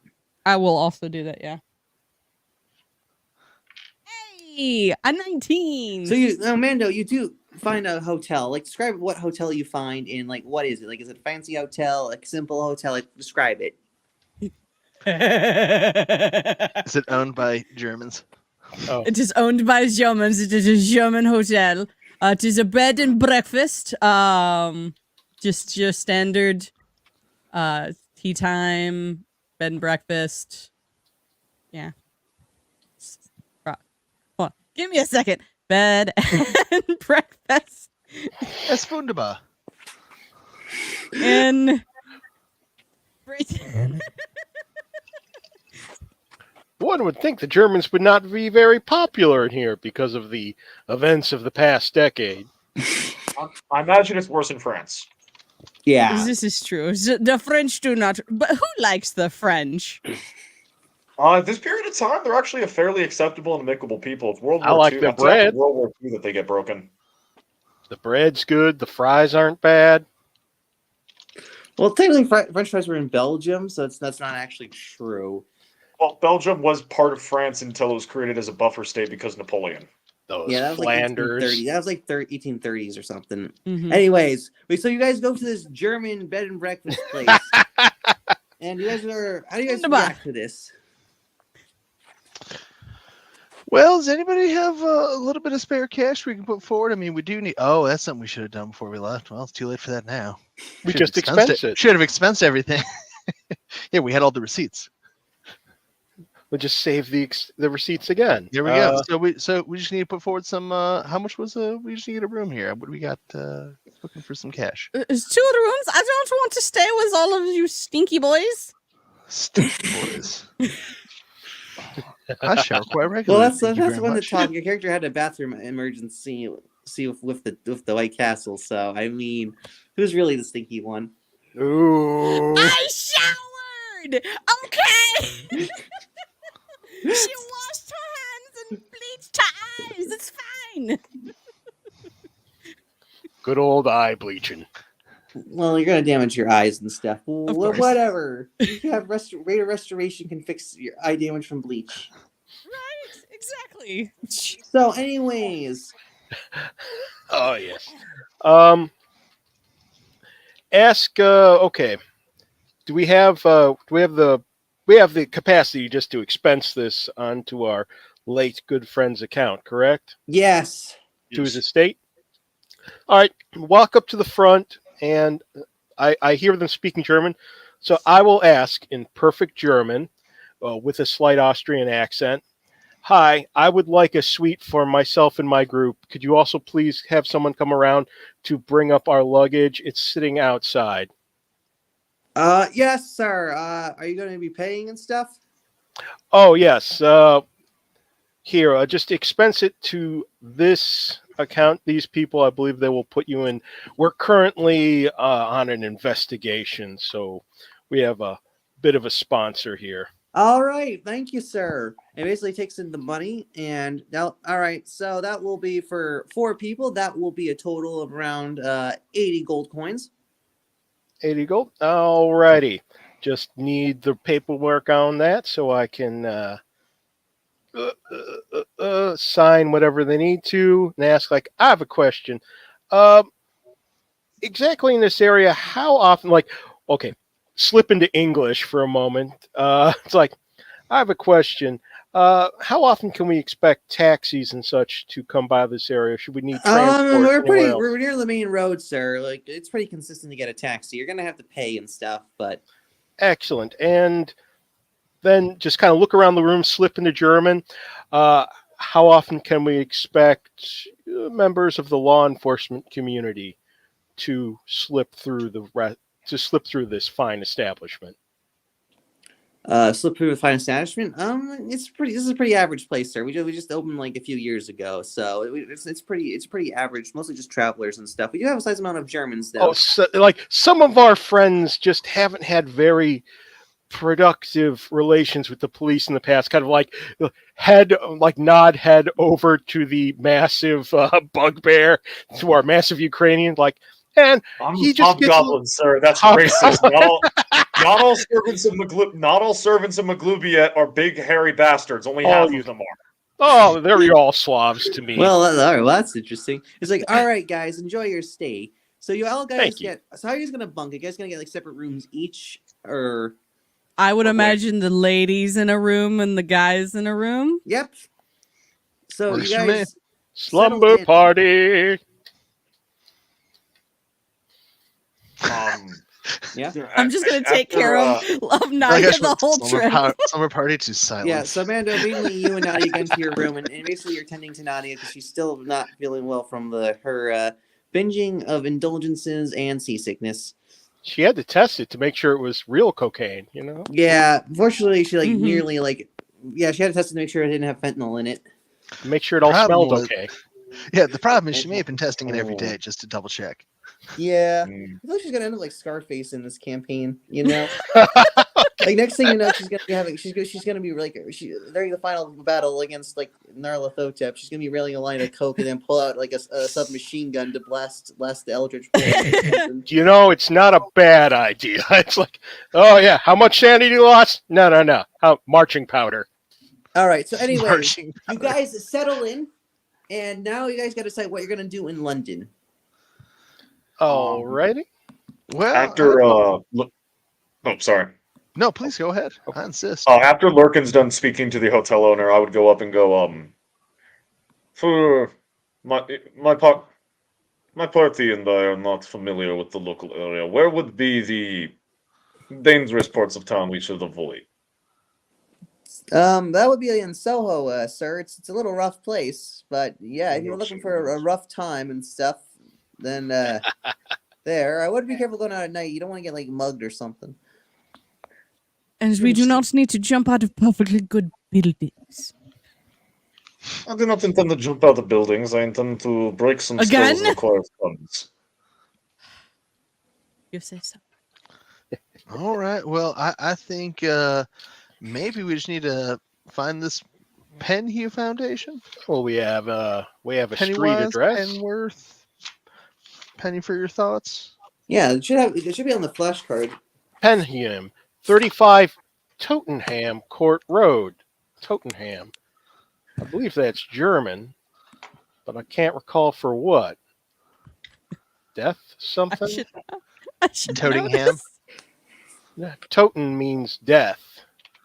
I will also do that. Yeah. Hey, a 19. So Mando, you do find a hotel. Like, describe what hotel you find and like what is it? Like, is it a fancy hotel? Like, simple hotel? Like, describe it. Is it owned by Germans? Oh. It is owned by Germans. It is a German hotel. It is a bed and breakfast. Just your standard tea time, bed and breakfast. Yeah. Hold on. Give me a second. Bed and breakfast. Es wunderbar. In Britain. One would think the Germans would not be very popular in here because of the events of the past decade. I imagine it's worse in France. Yeah. This is true. The French do not... But who likes the French? This period of time, they're actually a fairly acceptable and amicable people. It's World I War like II. the It's after bread. World War II that they get broken. The bread's good. The fries aren't bad. Well, technically, French fries were in Belgium, so that's not actually true. Well, Belgium was part of France until it was created as a buffer state because of Napoleon. Those Yeah, that was Flanders. like 1830. That was like 1830s or something. Mhm. Anyways, so you guys go to this German bed and breakfast place, and you guys are. How do you guys react to this? Well, does anybody have a little bit of spare cash we can put forward? I mean, we do need. Oh, that's something we should have done before we left. Well, it's too late for that now. We Should've just expensed it. Should have expensed everything. Yeah, we had all the receipts. We'll just save the receipts again. Here we go. So we just need to put forward some. How much was we just need to get a room here? What do we got? Looking for some cash. There's 2 other rooms. I don't want to stay with all of you stinky boys. Stinky boys. I shower quite regularly. Well, that's thank you that's very one to much. talk. Your character had a bathroom emergency. With the White Castle. So I mean, who's really the stinky one? Ooh. I showered. Okay. She washed her hands and bleached her eyes. It's fine. Good old eye bleaching. Well, you're gonna damage your eyes and stuff. Of Well, course. whatever. You can have rate of restoration can fix your eye damage from bleach. Right. Exactly. So, anyways, Oh yes. Ask. Okay. Do we have the capacity just to expense this onto our late good friend's account? Correct. yes. To his estate. All right. Walk up to the front, and I hear them speaking German, so I will ask in perfect German, with a slight Austrian accent. Hi, I would like a suite for myself and my group. Could you also please have someone come around to bring up our luggage? It's sitting outside. Yes, sir. Are you going to be paying and stuff? Oh, yes. Here, just expense it to this account. These people, I believe they will put you in. We're currently on an investigation, so we have a bit of a sponsor here. All right, thank you, sir. It basically takes in the money, and now, all right, so that will be for 4 people. That will be a total of around 80 gold coins. 80 gold. All righty. Just need the paperwork on that so I can sign whatever they need to and ask, like, I have a question. Exactly in this area, how often, like, okay, slip into English for a moment. It's like, I have a question. How often can we expect taxis and such to come by this area? Should we need transport? We're near the main road, sir. Like, it's pretty consistent to get a taxi. You're gonna have to pay and stuff, but excellent. And then just kind of look around the room, slip into German. How often can we expect members of the law enforcement community to slip through this fine establishment? Slip through the fine establishment. This is a pretty average place, sir. We just opened like a few years ago, so it's pretty average. Mostly just travelers and stuff. We do have a size amount of Germans, though. Oh, so, like some of our friends just haven't had very productive relations with the police in the past. Kind of like nod head over to the massive bugbear, to our massive Ukrainian, like. And he just gets Hobgoblin, sir. That's racist. Not all servants of Maglubiet are big hairy bastards. Only half of them are. Oh, they're all Slavs to me. Well, all right, well, that's interesting. It's like, all right, guys, enjoy your stay. So you all guys get. So how are you guys gonna bunk? You guys gonna get like separate rooms each, or? I would imagine the ladies in a room and the guys in a room. Yep. So Works you for me. guys Slumber party. Yeah. I'm just gonna take care of Nadia the whole trip. Summer party to silence. Yeah, so Mando, mainly you and Nadia get into your room, and basically you're tending to Nadia because she's still not feeling well from her binging of indulgences and seasickness. She had to test it to make sure it was real cocaine, you know? Yeah, fortunately she nearly she had to test it to make sure it didn't have fentanyl in it. Make sure it all smelled okay. Yeah, the problem is she may have been testing it every day just to double check. Yeah, I feel like she's gonna end up like Scarface in this campaign, you know? Like next thing you know, she's gonna be having she's gonna be like during the final battle against like Nyarlathotep, she's gonna be railing a line of coke and then pull out like a submachine gun to blast the Eldritch Bolt or something. You know, it's not a bad idea. It's like, oh yeah, how much sanity loss? No. How marching powder. All right. So anyway, Marching you guys settle in, and now you guys got to decide what you're gonna do in London. Alrighty. Well, After sorry. no, please go ahead. I insist. After Lurkin's done speaking to the hotel owner, I would go up and go, for my party and I are not familiar with the local area. Where would be the dangerous parts of town we should avoid? That would be in Soho, sir. It's a little rough place, but yeah, if you're looking for a rough time and stuff, then there. I would be careful going out at night. You don't want to get like mugged or something. And we do not need to jump out of perfectly good buildings. I do not intend to jump out of buildings. I intend to break some Again? skulls and acquire funds. You say so. All right. Well, I think maybe we just need to find this Penhue Foundation. Well, we have a street Pennywise, address. Penworth. Penny for your thoughts. Yeah, it should be on the flashcard. Penham, 35 Tottenham Court Road, Tottenham. I believe that's German, but I can't recall for what. Death something? I should Totingham? notice. Yeah, Toten means death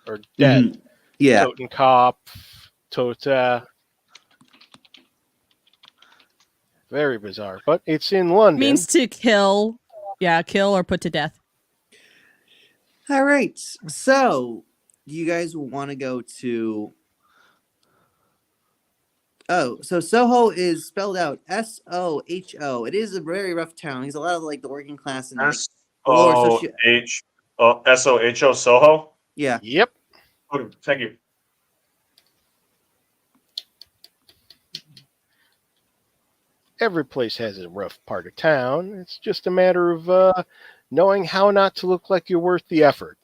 or dead. Mhm. Yeah. Totenkopf, Tota. Very bizarre, but it's in London. Means to kill. Yeah, kill or put to death. All right. So, you guys want to go to? Oh, so Soho is spelled out Soho. It is a very rough town. There's a lot of like the working class and like, SOHO Soho? yeah. Yep. Okay, thank you. Every place has a rough part of town. It's just a matter of knowing how not to look like you're worth the effort.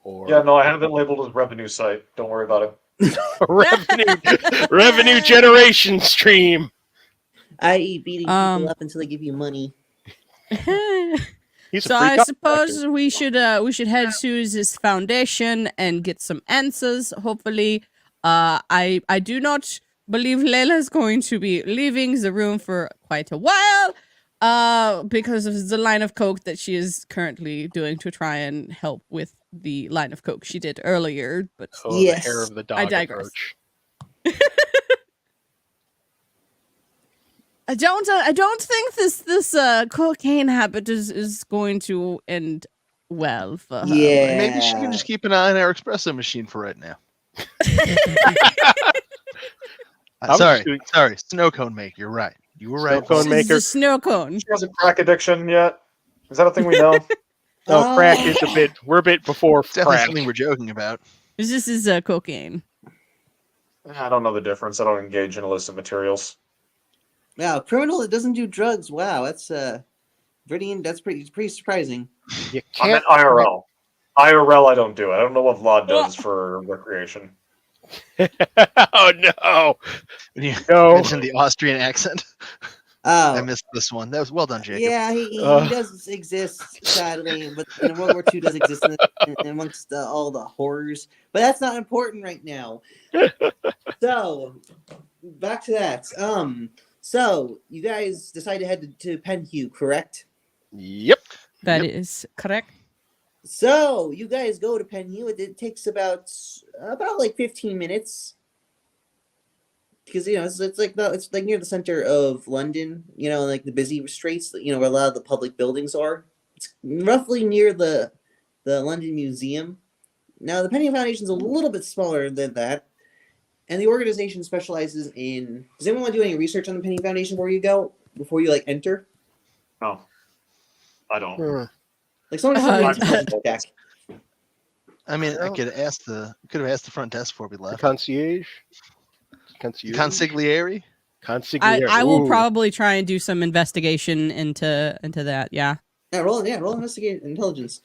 Or Yeah, no, I have it labeled as revenue site. Don't worry about it. revenue generation stream. I.e., beating people Um, up until they give you money. He's a So free I contractor. suppose we should head to this foundation and get some answers. Hopefully, I do not believe Layla's going to be leaving the room for quite a while, because of the line of coke that she is currently doing to try and help with the line of coke she did earlier. But Oh, Yes. the hair of the dog I digress. approach. I don't think this cocaine habit is going to end well for her. Yeah. Maybe she can just keep an eye on our espresso machine for right now. I'm Sorry, just doing- snow cone maker. You're right. You were right. Snow cone This is maker. a snow cone. She has a crack addiction yet? Is that a thing we know? No, crack is we're a bit before It's definitely crack. something we're joking about. This is cocaine. I don't know the difference. I don't engage in illicit materials. Wow, criminal that doesn't do drugs. Wow, that's pretty surprising. You I'm at can't. IRL. IRL, I don't do it. I don't know what Vlad does for recreation. Oh no! When you No. mentioned the Austrian accent, I Oh, missed this one. That was well done, Jacob. yeah, he does exist, sadly, but in World War II does exist in amongst all the horrors. But that's not important right now. So, back to that. So you guys decide to head to Penhue, correct? Yep. That is correct. So you guys go to Penhue. It takes about like 15 minutes. Because it's like near the center of London, like the busy streets, where a lot of the public buildings are. It's roughly near the London Museum. Now the Penny Foundation is a little bit smaller than that, and the organization specializes in. Does anyone want to do any research on the Penny Foundation before you like enter? No, I don't. Like someone Uh, just check. I mean, I Well- could have asked the front desk before we The left. concierge. Consigliere. Consigliere. I will Ooh. probably try and do some investigation into that. Yeah. Yeah, roll investigate intelligence.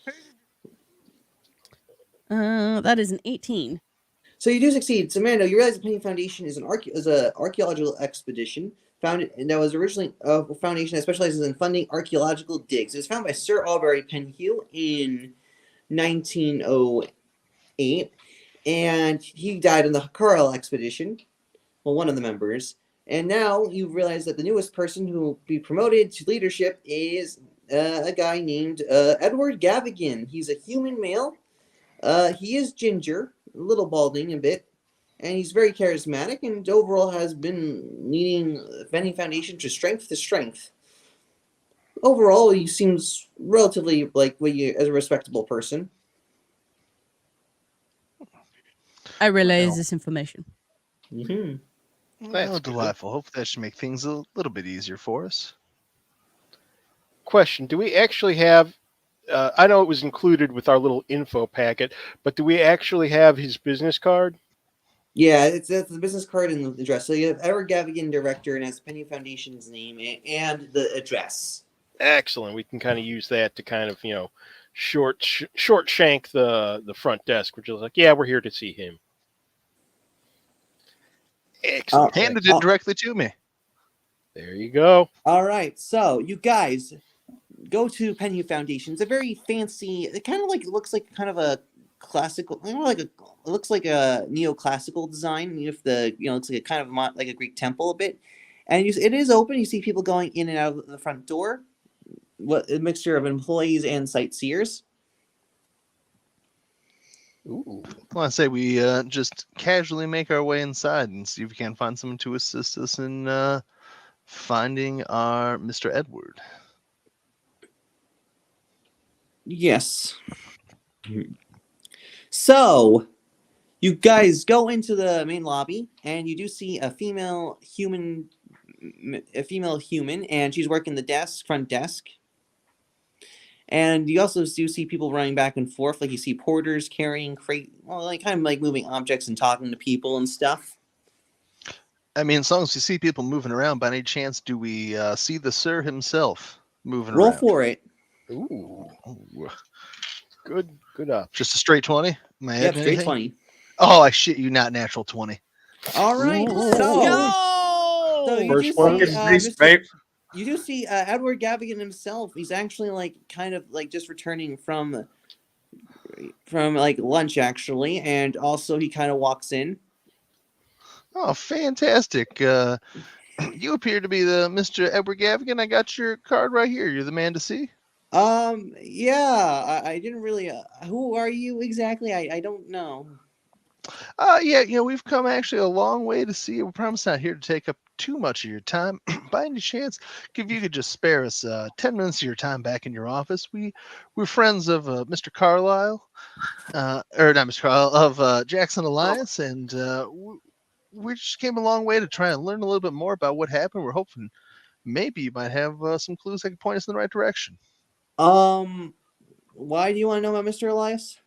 That is an 18. So you do succeed. So Mando, you realize the Penny Foundation is an archaeological expedition founded, and that was originally a foundation that specializes in funding archaeological digs. It was founded by Sir Aubrey Penhue in 1908, and he died on the Carl expedition. Well, one of the members. And now you realize that the newest person who will be promoted to leadership is a guy named Edward Gavigan. He's a human male. He is ginger, a little balding a bit, and he's very charismatic and overall has been leading Penny Foundation to strength. Overall, he seems relatively like as a respectable person. I relay this information. Mm-hmm. Well, delightful. Hopefully that should make things a little bit easier for us. Question: do we actually have? I know it was included with our little info packet, but do we actually have his business card? Yeah, that's the business card and the address. So you have Edward Gavigan, director, and has Penny Foundation's name and the address. Excellent. We can kind of use that to kind of short shank the front desk, which is like, yeah, we're here to see him. Excellent. Handed it directly to me. There you go. All right, so you guys go to Penny Foundation. It's a very fancy. It kind of like looks like kind of a classical. It looks like a neoclassical design. If it's like a kind of like a Greek temple a bit, and it is open. You see people going in and out of the front door. What a mixture of employees and sightseers. Ooh. I want to say we just casually make our way inside and see if we can find someone to assist us in finding our Mr. Edward. Yes. So, you guys go into the main lobby, and you do see a female human, and she's working the front desk. And you also do see people running back and forth, like you see porters carrying kind of like moving objects and talking to people and stuff. I mean, as long as you see people moving around, by any chance do we see the sir himself moving Roll around? for it. Ooh. Good up. Just a straight 20? Yep, straight 20. Oh, I shit you not, natural 20. All right, so you First do one. see, you do see Edward Gavigan himself. He's actually kind of just returning from lunch actually, and also he kind of walks in. Oh, fantastic! You appear to be the Mr. Edward Gavigan. I got your card right here. You're the man to see. Yeah, I didn't really. Who are you exactly? I don't know. Yeah, we've come actually a long way to see you. We promise not here to take up too much of your time. By any chance, if you could just spare us 10 minutes of your time back in your office. We're friends of Mr. Carlisle, or not Mr. Carlisle, of Jackson Elias, and we just came a long way to try and learn a little bit more about what happened. We're hoping maybe you might have some clues that can point us in the right direction. Why do you want to know about Mr. Elias?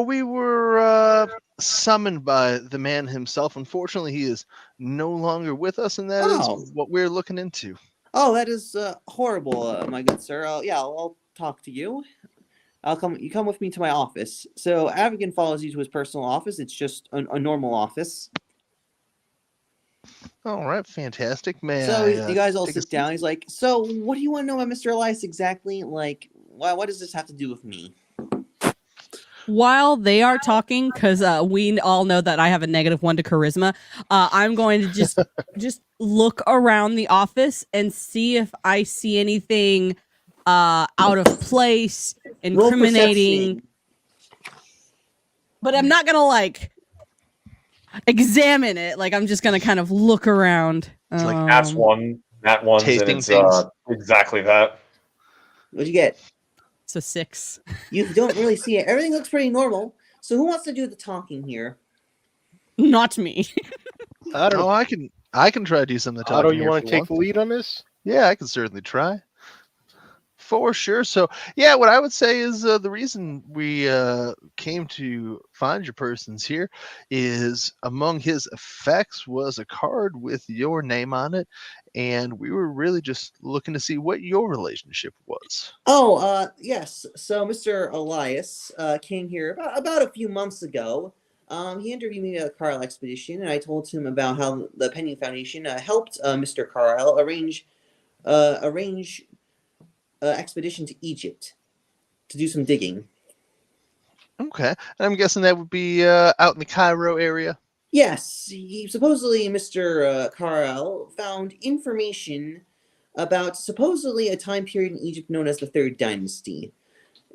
We were summoned by the man himself. Unfortunately, he is no longer with us, and that is what we're looking into. Oh, that is horrible, my good sir. I'll talk to you. You come with me to my office. So Avigan follows you to his personal office. It's just a normal office. All right, fantastic, man. So you guys all sit down. He's like, so what do you want to know about Mr. Elias exactly? Like, what does this have to do with me? While they are talking, because we all know that I have a -1 to charisma, I'm going to just look around the office and see if I see anything out of place, incriminating. But I'm not gonna examine it. I'm just gonna kind of look around. It's that's one, tasting and things. Exactly that. What'd you get? It's a 6. You don't really see it. Everything looks pretty normal. So who wants to do the talking here? Not me. I don't know. I can try to do some of the talking. Otto, you want to take the lead on this? Yeah, I can certainly try. For sure. So, yeah, what I would say is the reason we came to find your persons here is among his effects was a card with your name on it, and we were really just looking to see what your relationship was. Oh, yes. So Mr. Elias came here about a few months ago. He interviewed me at a Carlisle expedition, and I told him about how the Penny Foundation helped Mr. Carlisle arrange expedition to Egypt to do some digging. Okay. And I'm guessing that would be out in the Cairo area. Yes, supposedly Mr. Carlisle found information about supposedly a time period in Egypt known as the Third Dynasty.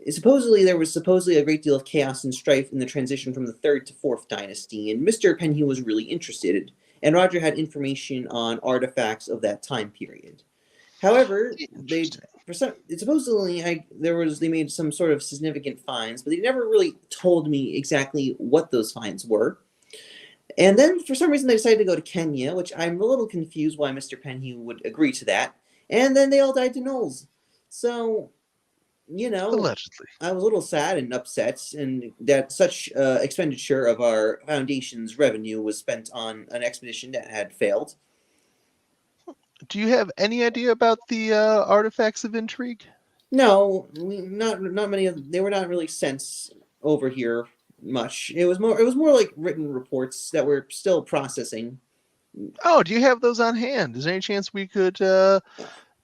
Supposedly, there was a great deal of chaos and strife in the transition from the Third to Fourth Dynasty, and Mr. Penhue was really interested, and Roger had information on artifacts of that time period. However, they made some sort of significant finds, but they never really told me exactly what those finds were. And then, for some reason, they decided to go to Kenya, which I'm a little confused why Mr. Penhue would agree to that. And then they all died to Knowles. So, Allegedly. I was a little sad and upset, and that such expenditure of our foundation's revenue was spent on an expedition that had failed. Do you have any idea about the artifacts of intrigue? No, not many of. They were not really sent over here much. It was more like written reports that we're still processing. Oh, do you have those on hand? Is there any chance we could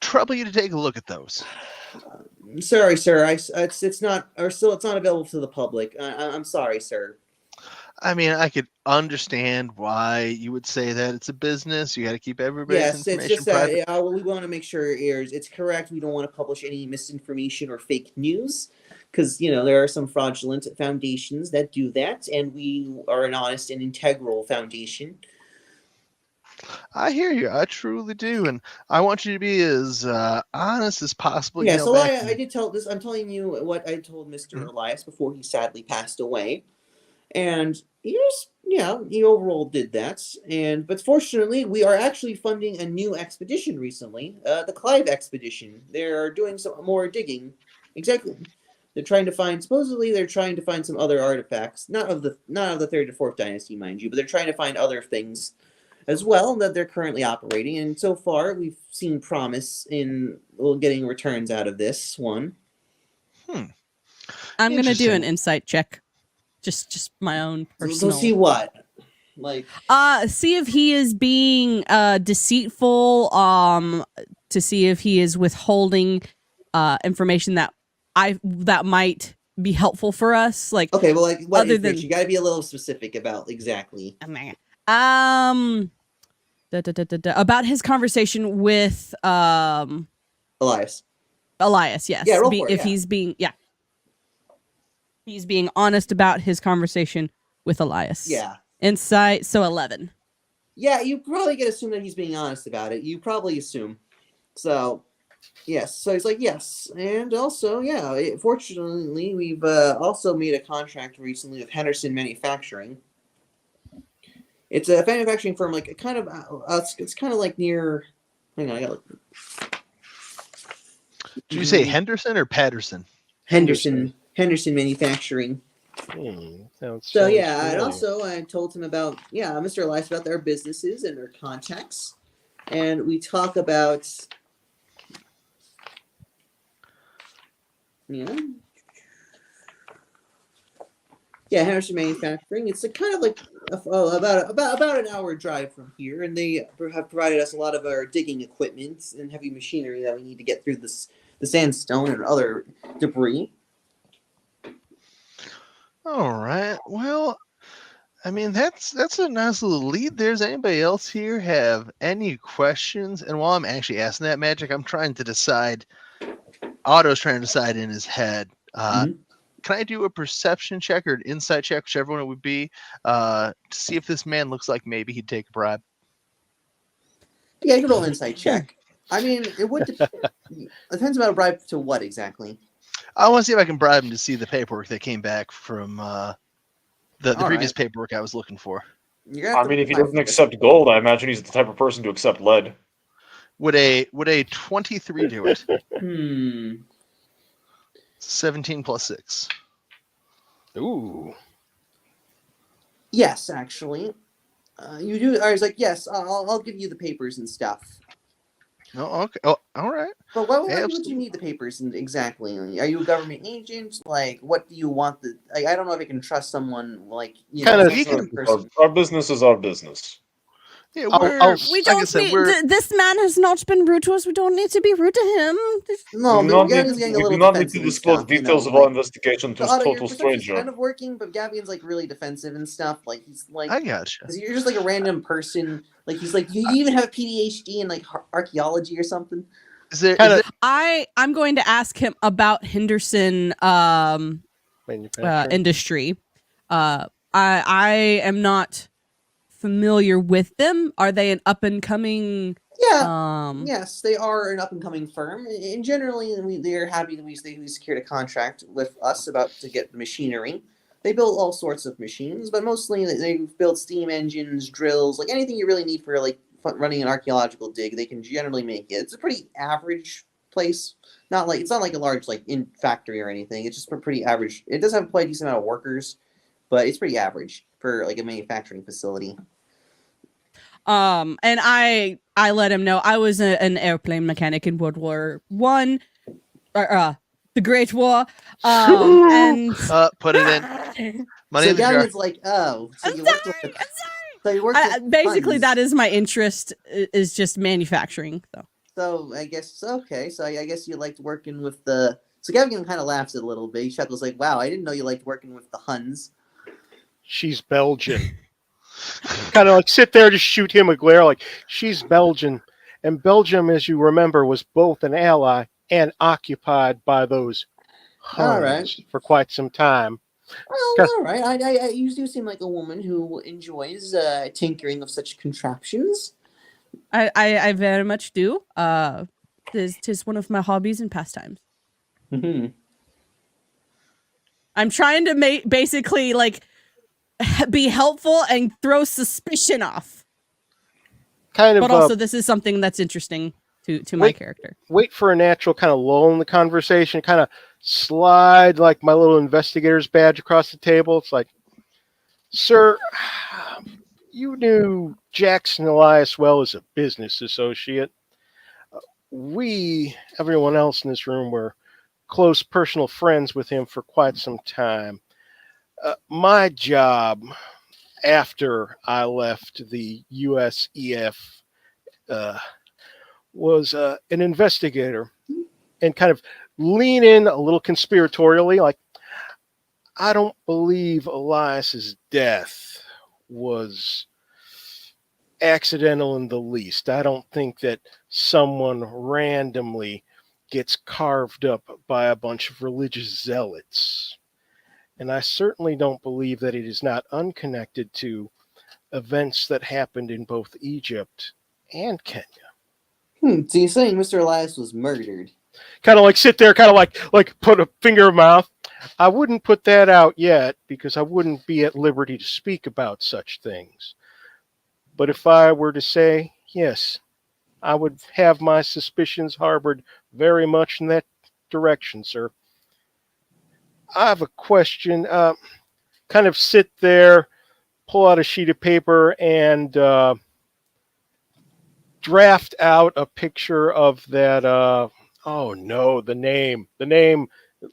trouble you to take a look at those? Sorry, sir. It's not available to the public. I'm sorry, sir. I mean, I could understand why you would say that. It's a business. You got to keep everybody's information it's just private. that we want to make sure it's correct. We don't want to publish any misinformation or fake news because there are some fraudulent foundations that do that, and we are an honest and integral foundation. I hear you. I truly do, and I want you to be as honest as possible. Yeah, so I did tell this. I'm telling you what I told Mr. Elias before he sadly passed away, and he overall did that. But fortunately, we are actually funding a new expedition recently, the Clive expedition. They're doing some more digging. Exactly. They're trying to find some other artifacts, not of the Third to Fourth Dynasty, mind you, but they're trying to find other things as well that they're currently operating, and so far we've seen promise in getting returns out of this one. I'm gonna do an insight check, just my own personal. So see what, see if he is being deceitful. To see if he is withholding information that might be helpful for us. Like, okay, well, what other than you got to be a little specific about exactly. About his conversation with Elias. Elias, yes. Yeah, He's being honest about his conversation with Elias. Yeah. Insight, so 11. Yeah, you probably can assume that he's being honest about it. You probably assume. So, yes. So he's like, yes. And also, fortunately, we've also made a contract recently with Henderson Manufacturing. It's a manufacturing firm, it's kind of like near. Hang on, I got to look. Did you say Henderson or Patterson? Henderson Manufacturing. So and also I told him about Mr. Elias about their businesses and their contacts, and we talk about Henderson Manufacturing. It's kind of like about an hour drive from here, and they have provided us a lot of our digging equipment and heavy machinery that we need to get through the sandstone and other debris. All right. Well, I mean, that's a nice little lead. Does anybody else here have any questions? And while I'm actually asking that, Magic, I'm trying to decide. Otto's trying to decide in his head. Can I do a perception check or an insight check, whichever one it would be, to see if this man looks like maybe he'd take a bribe? Yeah, you can roll an insight check. I mean, it would depends about a bribe to what exactly. I want to see if I can bribe him to see the paperwork that came back from the previous paperwork I was looking for. I mean, if he doesn't accept gold, I imagine he's the type of person to accept lead. Would a 23 do it? 17 plus 6. Ooh. Yes, actually. You do. I was like, yes, I'll give you the papers and stuff. Oh, okay. Oh, all right. But why would you Absolutely. need the papers exactly? Are you a government agent? Like, what do you want? I don't know if I can trust someone like Kinda- some sort of person. Our business is our business. Yeah, I'll- we're I'll- We like I don't said, need. we're This man has not been rude to us. We don't need to be rude to him. No, we do but not Gavin's need, getting a we little do not need defensive to and disclose stuff. details of Like, our investigation to a Otto, your total perception's stranger. kind of working, but Gavin's like really defensive and stuff. Like he's like, I gotcha. 'cause you're just like a random person. Like he's like, you even have a PhD in like archaeology or something. Is there Kinda- I'm going to ask him about Henderson Manufacturing. industry. I am not familiar with them. Are they an up and coming? Yeah. Yes, they are an up and coming firm, and generally they're happy that we secured a contract with us to get the machinery. They build all sorts of machines, but mostly they build steam engines, drills, like anything you really need for like running an archaeological dig. They can generally make it. It's a pretty average place. It's not like a large like in factory or anything. It's just pretty average. It does have quite a decent amount of workers, but it's pretty average for like a manufacturing facility. And I let him know I was an airplane mechanic in World War One, the Great War. And put it in. Money So in the jar. Gavin's like, oh, so I'm you sorry. worked with I'm sorry. So you worked with Basically, Huns. that is my interest. Is just manufacturing. So I guess okay. So I guess you liked working with the. So Gavin kind of laughs a little bit. He chuckles like, "Wow, I didn't know you liked working with the Huns." She's Belgian. Kind of like sit there to shoot him a glare like she's Belgian. And Belgium, as you remember, was both an ally and occupied by those Huns All right. for quite some time. Well, all right. I you do seem like a woman who enjoys tinkering of such contraptions. I very much do. Tis one of my hobbies and pastimes. Mm-hmm. I'm trying to basically like be helpful and throw suspicion off. Kind of, But also, this is something that's interesting to my character. Wait for a natural kind of lull in the conversation, kind of slide like my little investigator's badge across the table. It's like, sir, you knew Jackson Elias well as a business associate. We, everyone else in this room, were close personal friends with him for quite some time. My job after I left the USEF was an investigator, and kind of lean in a little conspiratorially, like, I don't believe Elias's death was accidental in the least. I don't think that someone randomly gets carved up by a bunch of religious zealots. And I certainly don't believe that it is not unconnected to events that happened in both Egypt and Kenya. So you're saying Mr. Elias was murdered? Kind of like sit there, kind of like put a finger in mouth. I wouldn't put that out yet because I wouldn't be at liberty to speak about such things. But if I were to say, yes, I would have my suspicions harbored very much in that direction, sir. I have a question. Kind of sit there, pull out a sheet of paper, and draft out a picture of that. Oh no, the name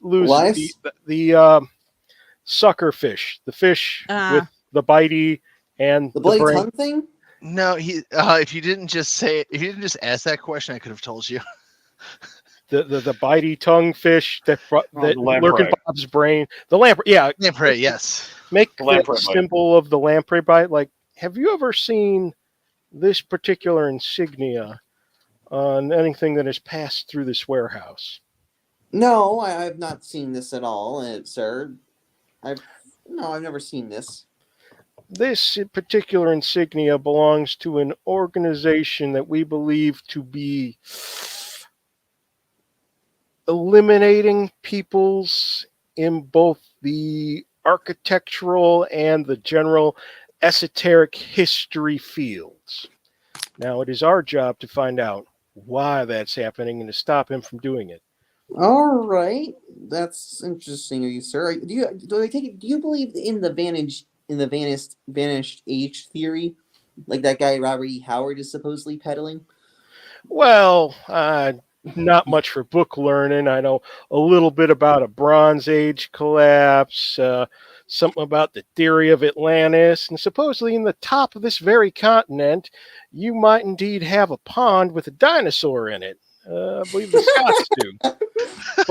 loses the sucker fish, the fish with the bitey and the bloody brain. tongue thing. No, if you didn't just ask that question, I could have told you. The bitey tongue fish that lurk in Bob's brain. The lamprey, yeah. Lamprey, yes. Make The the lamprey symbol of the lamprey bite. Like, have you ever seen this particular insignia on anything that has passed through this warehouse? No, I've not seen this at all, sir. I've never seen this. This particular insignia belongs to an organization that we believe to be eliminating peoples in both the architectural and the general esoteric history fields. Now, it is our job to find out why that's happening and to stop him from doing it. All right, that's interesting of you, sir. Do you believe in the vanished age theory, like that guy Robert E. Howard is supposedly peddling? Well, not much for book learning. I know a little bit about a Bronze Age collapse, something about the theory of Atlantis, and supposedly in the top of this very continent, you might indeed have a pond with a dinosaur in it. I believe the Scots do.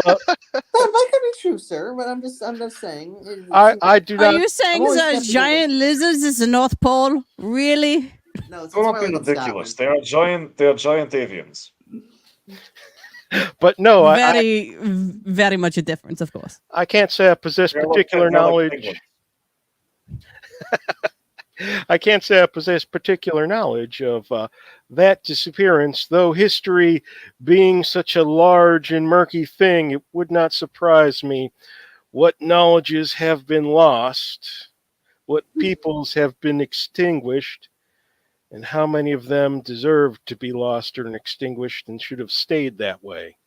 But That might be true, sir, but I'm just saying. I do Are not. you saying always there's skeptical. giant lizards is the North Pole? Really? No, it's Do not more be like in ridiculous. Scotland. They are giant avians. But no, Very, very much a difference, of course. I can't say I possess particular They're like knowledge. penguins. I can't say I possess particular knowledge of that disappearance, though history being such a large and murky thing, it would not surprise me what knowledges have been lost, what peoples have been extinguished, and how many of them deserve to be lost or extinguished and should have stayed that way.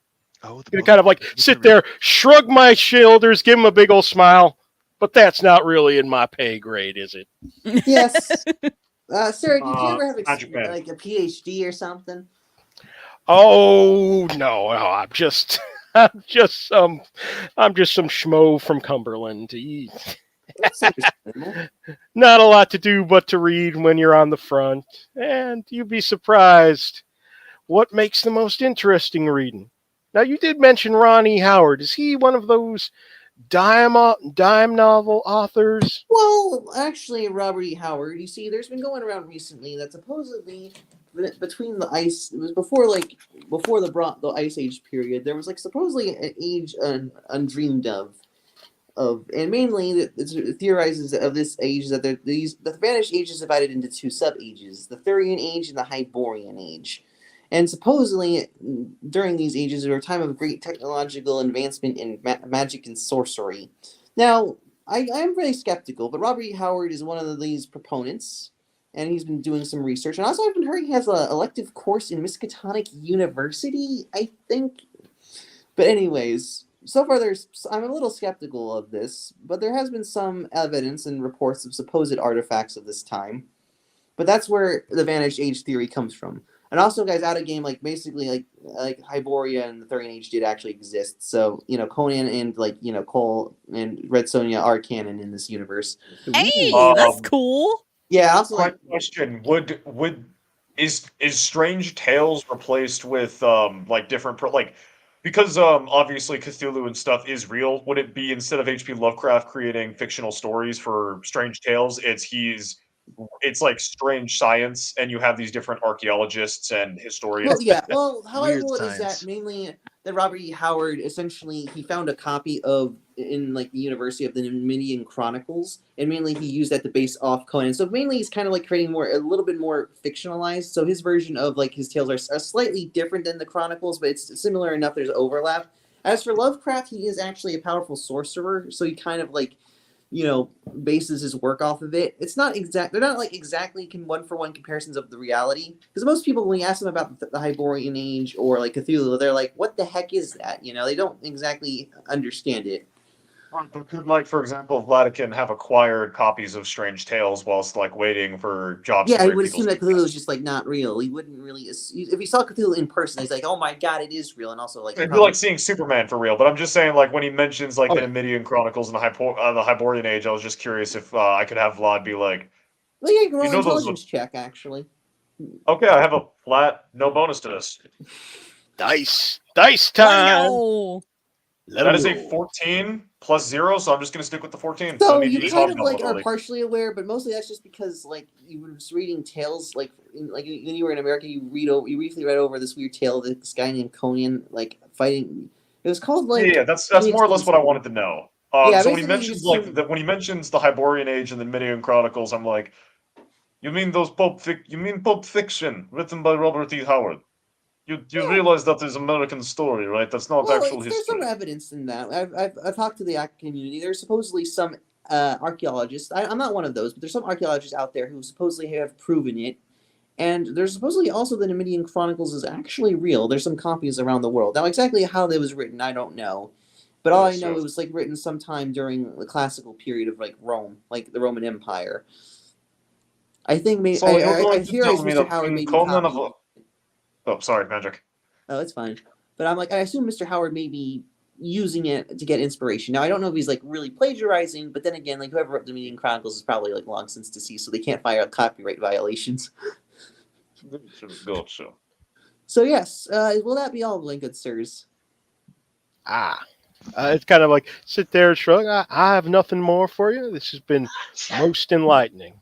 Oh, You kind of like sit there, shrug my shoulders, give him a big old smile, but that's not really in my pay grade, is it? Yes. Sir, did you ever have Magic Man. like a PhD or something? Oh no, I'm just I'm just some schmo from Cumberland. That's understandable. Not a lot to do but to read when you're on the front, and you'd be surprised what makes the most interesting reading. Now you did mention Ronnie Howard. Is he one of those dime novel authors? Well, actually, Robert E. Howard. You see, there's been going around recently that supposedly between the ice, it was before the ice age period. There was like supposedly an age undreamed of, and mainly it theorizes of this age that the vanished age is divided into two sub ages: the Thurian age and the Hyborian age. And supposedly, during these ages, there were a time of great technological advancement in magic and sorcery. Now, I'm very skeptical, but Robert E. Howard is one of these proponents, and he's been doing some research. And also, I've been heard he has an elective course in Miskatonic University, I think. But anyways, so far I'm a little skeptical of this, but there has been some evidence and reports of supposed artifacts of this time. But that's where the vanished age theory comes from. And also, guys, out of game, like basically, like Hyboria and the Thurian Age did actually exist. So Conan and Cole and Red Sonja are canon in this universe. Hey, Um, that's cool. Yeah. Also, Quick question: is Strange Tales replaced with like different because obviously Cthulhu and stuff is real? Would it be, instead of H.P. Lovecraft creating fictional stories for Strange Tales, it's like strange science, and you have these different archaeologists and historians? well, yeah. Well, how I Weird rule it is science. that mainly that Robert E. Howard essentially he found a copy of in like the University of the Numidian Chronicles, and mainly he used that to base off Conan. So mainly he's kind of like creating a little bit more fictionalized. So his version of like his tales are slightly different than the Chronicles, but it's similar enough. There's overlap. As for Lovecraft, he is actually a powerful sorcerer, so he kind of like bases his work off of it. It's not exact. They're not like exactly one for one comparisons of the reality. Because most people, when you ask them about the Hyborian Age or like Cthulhu, they're like, "What the heck is that?" They don't exactly understand it. But could, like, for example, Vatican have acquired copies of Strange Tales whilst like waiting for jobs Yeah, to he break would people's assume that Cthulhu necks? is just like not real. He wouldn't really. If he saw Cthulhu in person, he's like, "Oh my god, it is real." And also like, It'd be like seeing Superman for real. But I'm just saying, like, when he mentions like the Okay. Numidian Chronicles and the Hyborian Age, I was just curious if I could have Vlad be like, well, yeah, you can roll you know those intelligence check actually. okay, I have a flat, no bonus to this. Dice Let's time. go. Let That 'em is a roll. 14 plus 0, so I'm just gonna stick with the 14. So I need to you use kind of Hobgoblin like are ability. partially aware, but mostly that's just because like you were just reading tales like when you were in America, you briefly read over this weird tale of this guy named Conan like fighting. It was called like Yeah, that's more or less what I wanted to know. Yeah, So when he basically, mentions you just when he mentions the Hyborian Age and the Numidian Chronicles, I'm like, you mean Pulp Fiction written by Robert E. Howard? You Yeah. realize that is American story, right? That's not actual there's some history. evidence in that. I've talked to the academic community. There's supposedly some archaeologists. I'm not one of those, but there's some archaeologists out there who supposedly have proven it. And there's supposedly also the Numidian Chronicles is actually real. There's some copies around the world. Now, exactly how it was written, I don't know. But all I know, it was like written sometime during the classical period of like Rome, like the Roman Empire. I think maybe So you're going I to theorize tell me Mr. that Howard King maybe Conan copied. of... Oh, sorry, Magic. Oh, it's fine. But I'm like, I assume Mr. Howard may be using it to get inspiration. Now, I don't know if he's like really plagiarizing, but then again, like whoever wrote the Numidian Chronicles is probably like long since deceased, so they can't file copyright violations. Gotcha. So yes, will that be all, good sirs? It's kind of like sit there and shrug. I have nothing more for you. This has been most enlightening.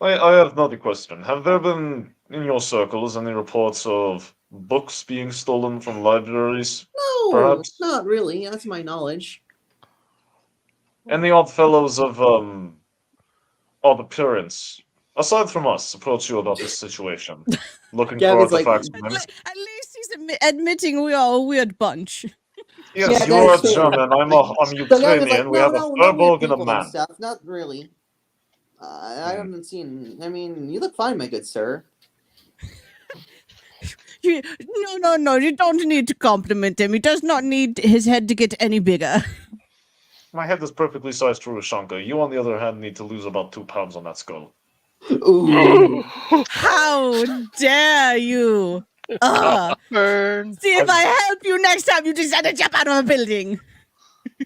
I have another question. Have there been, in your circles, any reports of books being stolen from libraries? No, Perhaps? not really. That's my knowledge. Any odd fellows of, odd appearance, aside from us, approach you about this situation? Looking for Gavin's like- artifacts? At least he's admitting we are a weird bunch. Yes, Yeah, you are that's true. German, I'm So Gavin's Ukrainian, we have a Furbolg and a and man. stuff. Not really. I haven't seen. I mean, you look fine, my good sir. No, you don't need to compliment him. He does not need his head to get any bigger. My head is perfectly sized for Ushanka. You, on the other hand, need to lose about 2 pounds on that skull. Ooh. How dare you? Burn. See if I help you next time you decide to jump out of a building.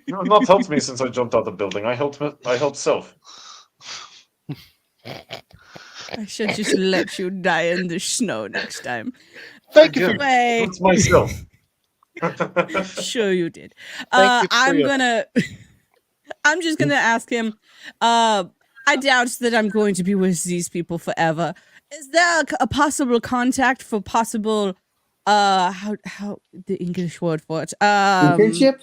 You have not helped me since I jumped out the building. I helped self. I should just let you die in the snow next time. Thank you for Wait, It's myself. sure you did. Thank you for I'm your- gonna. I'm just gonna ask him. I doubt that I'm going to be with these people forever. Is there a possible contact for possible? How the English word for it? Internship?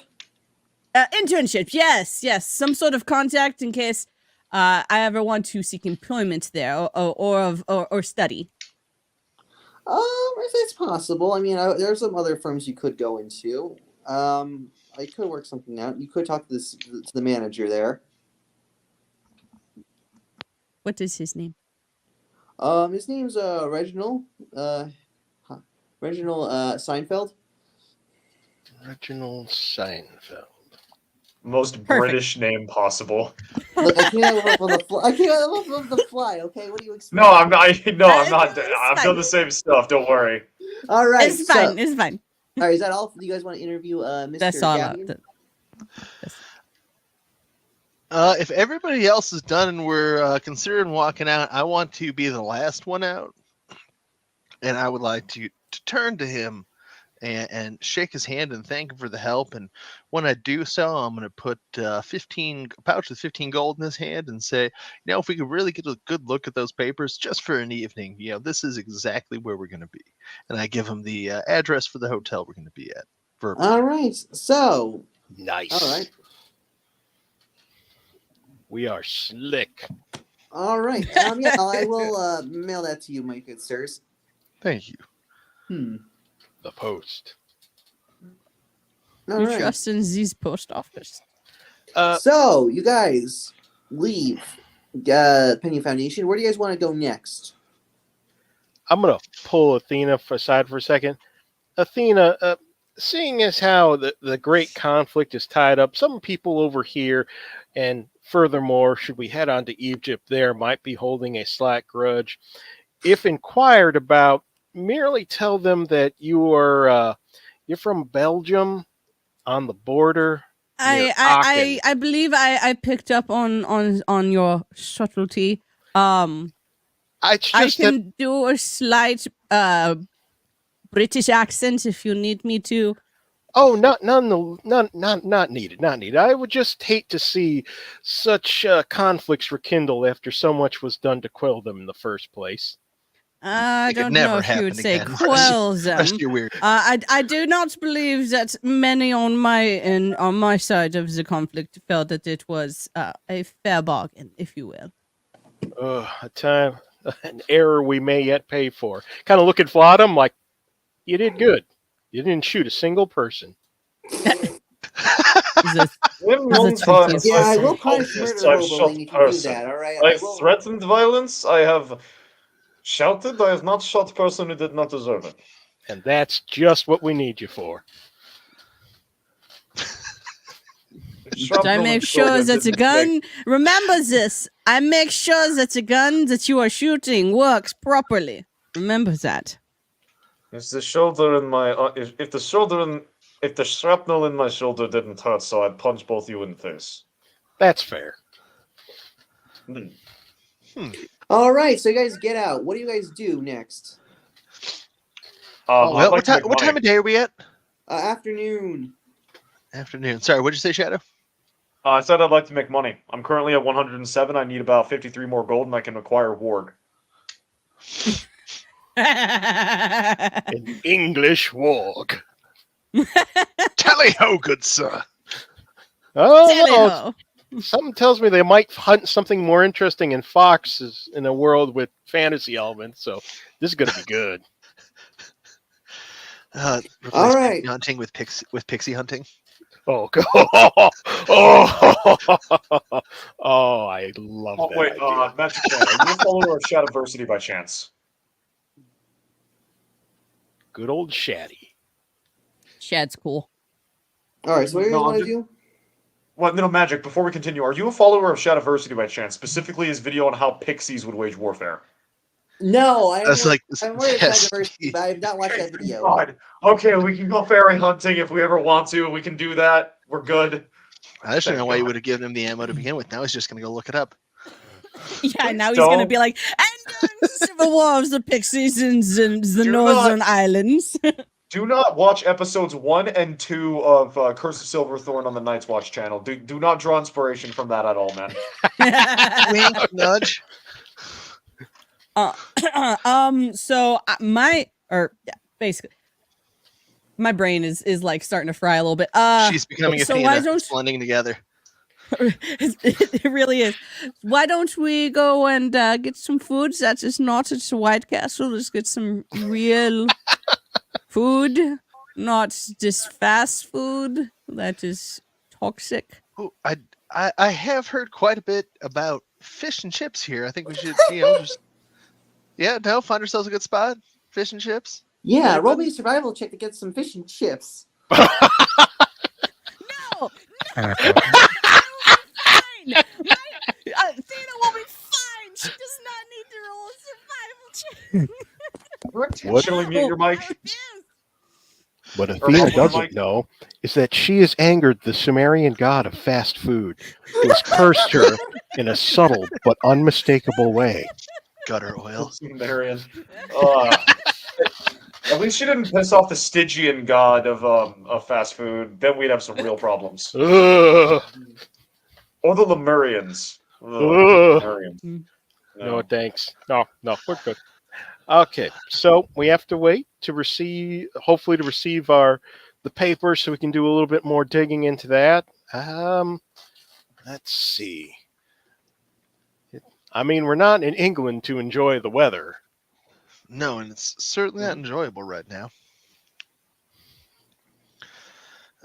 Internship. Yes. Some sort of contact in case I ever want to seek employment there or study. It's possible. I mean, there's some other firms you could go into. I could work something out. You could talk to the manager there. What is his name? His name's Reginald. Reginald Seinfeld. Reginald Seinfeld. Most British name possible. Look, I came out of the fly. Okay, what do you expect? No, I'm not. I'm not. It's I've fine. done the same stuff. Don't worry. All right, It's fine. It's fine. All right, is that all? Do you guys want to interview Mr. That's all. Gavin? If everybody else is done and we're considering walking out, I want to be the last one out, and I would like to turn to him and shake his hand and thank him for the help. And when I do so, I'm going to put a pouch with 15 gold in his hand and say, if we could really get a good look at those papers just for an evening, this is exactly where we're going to be. And I give him the address for the hotel we're going to be at. All right, so Nice. all right. We are slick. All right. Yeah, I will mail that to you, my good sirs. Thank you. The post. All You right. trust in this post office? So you guys leave Penny Foundation. Where do you guys want to go next? I'm going to pull Athena aside for a second. Athena, seeing as how the great conflict is tied up, some people over here, and furthermore, should we head on to Egypt, there might be holding a slight grudge. If inquired about, merely tell them that you're from Belgium, on the border. I believe I picked up on your subtlety. I can do a slight British accent if you need me to. Oh, not needed. Not needed. I would just hate to see such conflicts rekindle after so much was done to quell them in the first place. I It could don't never know if you would happen say again. quell them. Rest your weird. I do not believe that many on my side of the conflict felt that it was a fair bargain, if you will. An error we may yet pay for. Kind of look at Vladim like, you did good. You didn't shoot a single person. Yeah, I will punish murder hoboing if you do that. All right. I've threatened violence. I have Shouted? I have not shot person who did not deserve it. And that's just what we need you for. I make sure that the gun. Remember this. I make sure that the gun that you are shooting works properly. Remember that. If the shoulder in my if the shrapnel in my shoulder didn't hurt, so I'd punch both you in the face. That's fair. All right, so you guys get out. What do you guys do next? Well, what time of day are we at? Afternoon. Afternoon. Sorry, what'd you say, Shadow? I said I'd like to make money. I'm currently at 107. I need about 53 more gold, and I can acquire warg. An English warg. Tally ho, good sir. Oh, Tally-ho. no. Something tells me they might hunt something more interesting in foxes in a world with fantasy elements, so this is going to be good. All right. Hunting with pixie hunting. Oh, God. Oh, I love that. Wait, idea. Magic Channel, are you a follower of Shadowversity by chance? Good old Shaddy. Shad's cool. All right, so what do you guys No, want to I'm do? Well, no, Magic, before we continue, are you a follower of Shadowversity by chance? Specifically his video on how pixies would wage warfare. No, I That's like I'm aware of yes. Shadowversity, but I have not watched that video. God. Okay, we can go fairy hunting if we ever want to. We can do that. We're good. I just don't Thank know why you God. would have given him the ammo to begin with. Now he's just going to go look it up. Yeah, now he's Don't. gonna be like, and during the Civil War of the Pixies in the Do Northern not- Islands. Do not watch episodes 1 and 2 of Curse of Silverthorn on the Night's Watch channel. Do not draw inspiration from that at all, man. Wink, nudge. So basically, my brain is like starting to fry a little bit. She's becoming a so Athena. why don't- It's blending together. it really is. Why don't we go and get some food that is not at the White Castle? Let's get some real food, not just fast food that is toxic. Ooh, I have heard quite a bit about fish and chips here. I think we should, just find ourselves a good spot. Fish and chips. Yeah, roll me a survival check to get some fish and chips. No, fine. Athena will be fine. She does not need to roll a survival check. Intentionally mute your mic. What Or Athena Mike. doesn't know is that she has angered the Sumerian god of fast food, who has cursed her in a subtle but unmistakable way. Gutter oil. Sumerian. At least she didn't piss off the Stygian god of fast food. Then we'd have some real problems. Ugh. Or the Lemurians. Ugh, Ugh. Lemurians. No, thanks. No, we're good. Okay, so we have to wait to receive the paper so we can do a little bit more digging into that. Let's see. I mean, we're not in England to enjoy the weather. No, and it's certainly not enjoyable right now.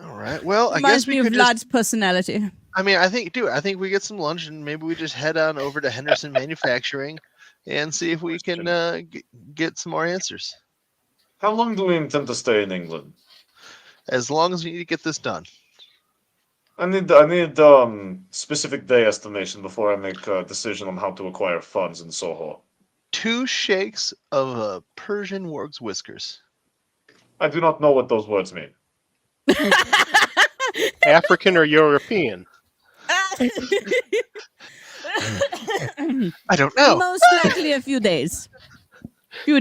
All right. Well, I Reminds guess we me of could just, Vlad's personality. I mean, I think we get some lunch and maybe we just head on over to Henderson Manufacturing and see if we can get some more answers. How long do we intend to stay in England? As long as we need to get this done. I need specific day estimation before I make a decision on how to acquire funds in Soho. 2 shakes of a Persian warg's whiskers. I do not know what those words mean. African or European? I don't know. Most likely a few days. Yeah,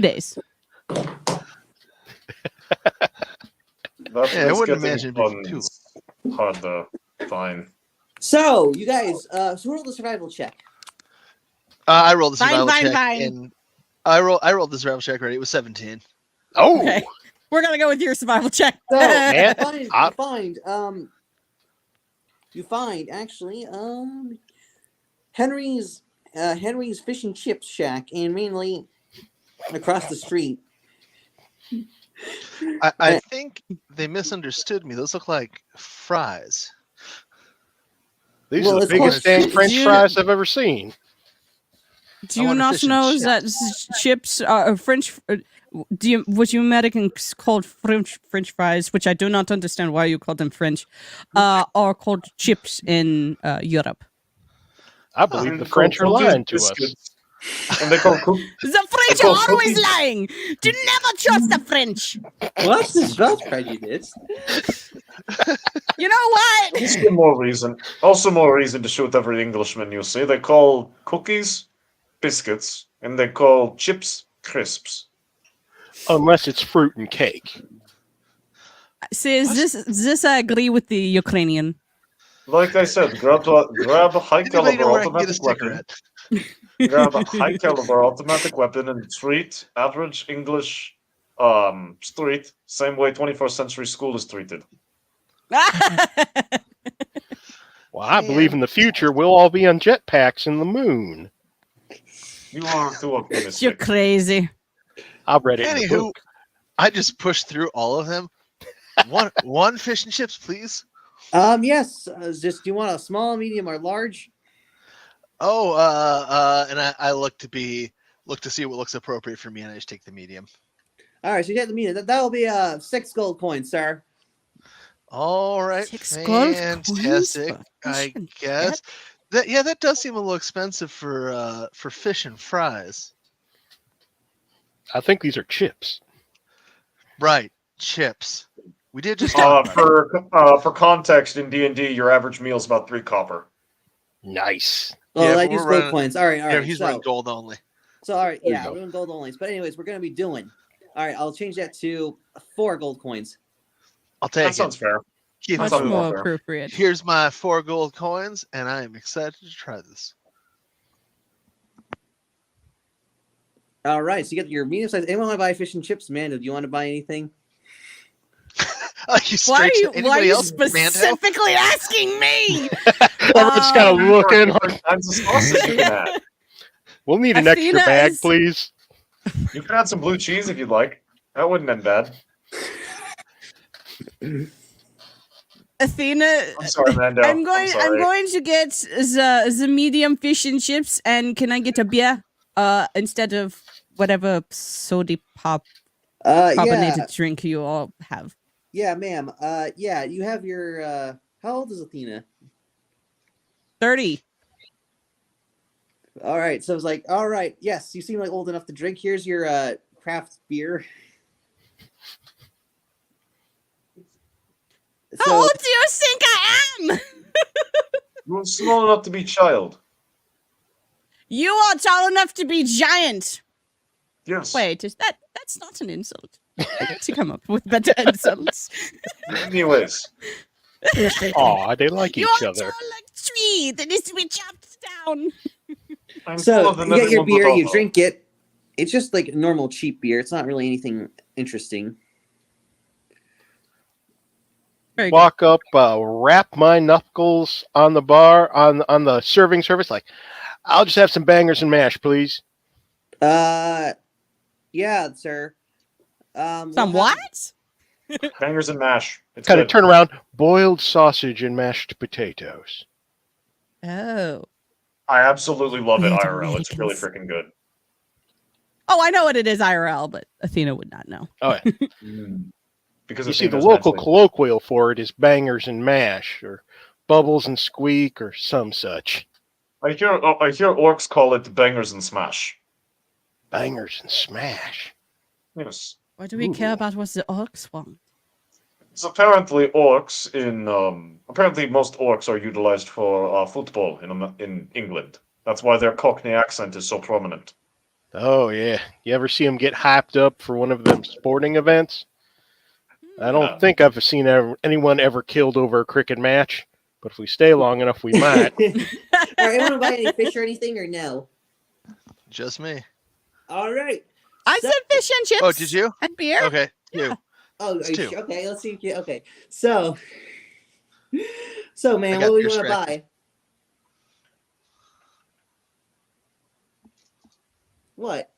I wouldn't Getting imagine it'd be too funds hard to find. So, you guys, so roll the survival check. I rolled the Fine, survival fine, check, fine. and I rolled the survival check already. It was 17. Oh, Okay. We're gonna go with your survival check. So, Man, you find actually Henry's fish and chips shack, and mainly across the street. I think they misunderstood me. Those look like fries. these Well, are the it's called biggest dang fish. French You- fries I've ever seen. Do I you want not fish and know chips. that chips are French? What you Americans called French fries, which I do not understand why you call them French, are called chips in Europe. I believe the They're called French are cookies, lying to us. biscuits, and they call cook. The French called are always cookies. lying. Do never trust the French. What? Spell's prejudice. You know what? Also more reason to shoot every Englishman you see. They call cookies biscuits, and they call chips crisps. Unless it's fruit and cake. See, this I agree with the Ukrainian. Like I said, grab a high Anybody caliber know where I can get a automatic weapon. cigarette? Grab a high caliber automatic weapon and treat average English street same way 21st century school is treated. Well, I believe in the future we'll all be on jetpacks in the moon. You are too You're optimistic. crazy. I read it in the Anywho, book. I just pushed through all of them. One fish and chips, please. Yes. Just do you want a small, medium, or large? Oh, and I look to see what looks appropriate for me, and I just take the medium. All right, so you get the medium. That'll be 6 gold coins, sir. All right, 6 gold coins fantastic. for I fish and guess that does seem a little expensive for fish and fries. I think these are chips. Right, chips. We did just talk about it. For context, in D&D, your average meal is about 3 copper. Nice. Oh, Yeah, I but use we're gold running- coins. All right, Yeah, right. he's So, running gold only. all right, There you yeah, go. we're doing gold only. But anyways, we're gonna be doing. All right, I'll change that to 4 gold coins. I'll That take sounds it. fair. Keep Much it sounds moving. more fair. appropriate. Here's my 4 gold coins, and I am excited to try this. All right, so you get your medium size. Anyone want to buy fish and chips, Mando? Do you want to buy anything? You Why are straight to you, why are anybody you else, Mando? specifically asking me? Everyone's got to look in. Different kinds of sauces you can add. We'll need an extra Athena bag, is- please. You can add some blue cheese if you'd like. That wouldn't end bad. Athena, I'm sorry, Mando. I'm going sorry. to get the medium fish and chips, and can I get a beer instead of whatever soda pop carbonated drink you all have? Yeah, ma'am. Yeah, you have your. How old is Athena? 30. All right, so it's like, all right, yes, you seem like old enough to drink. Here's your craft beer. How old do you think I am? You're small enough to be child. You are tall enough to be giant. Yes. Wait, that's not an insult. I need to come up with better insults. Anyways, Aw, they like You each are other. tall like a tree that needs to be chopped down. I'm full So of the you get your Netherlands beer, you potato. drink it. It's just like normal cheap beer. It's not really anything interesting. Very good. Walk up, wrap my knuckles on the bar, on the serving service. Like, I'll just have some bangers and mash, please. Yeah, sir. Some we'll have- what? Bangers and mash. It's Kind of good. turn around, boiled sausage and mashed potatoes. Oh. I absolutely love it, Native IRL. It's really Americans. freaking good. Oh, I know what it is IRL, but Athena would not know. Oh, yeah. Because You it's see, the Venus local mentally. colloquial for it is bangers and mash, or bubbles and squeak, or some such. I hear orcs call it bangers and smash. Bangers and smash. Yes. Why do we care about what the orcs want? So apparently orcs apparently most orcs are utilized for football in England. That's why their Cockney accent is so prominent. Oh, yeah. You ever see them get hyped up for one of them sporting events? I don't Yeah. think I've seen anyone ever killed over a cricket match, but if we stay long enough, we might. All right, anyone buy any fish or anything or no? Just me. All right. I So- said fish and chips. Oh, did you? And beer. Okay. Yeah. You. Oh, It's are you two. okay. Let's see. If you, okay. So, man, got what do you want to distracted. buy? What?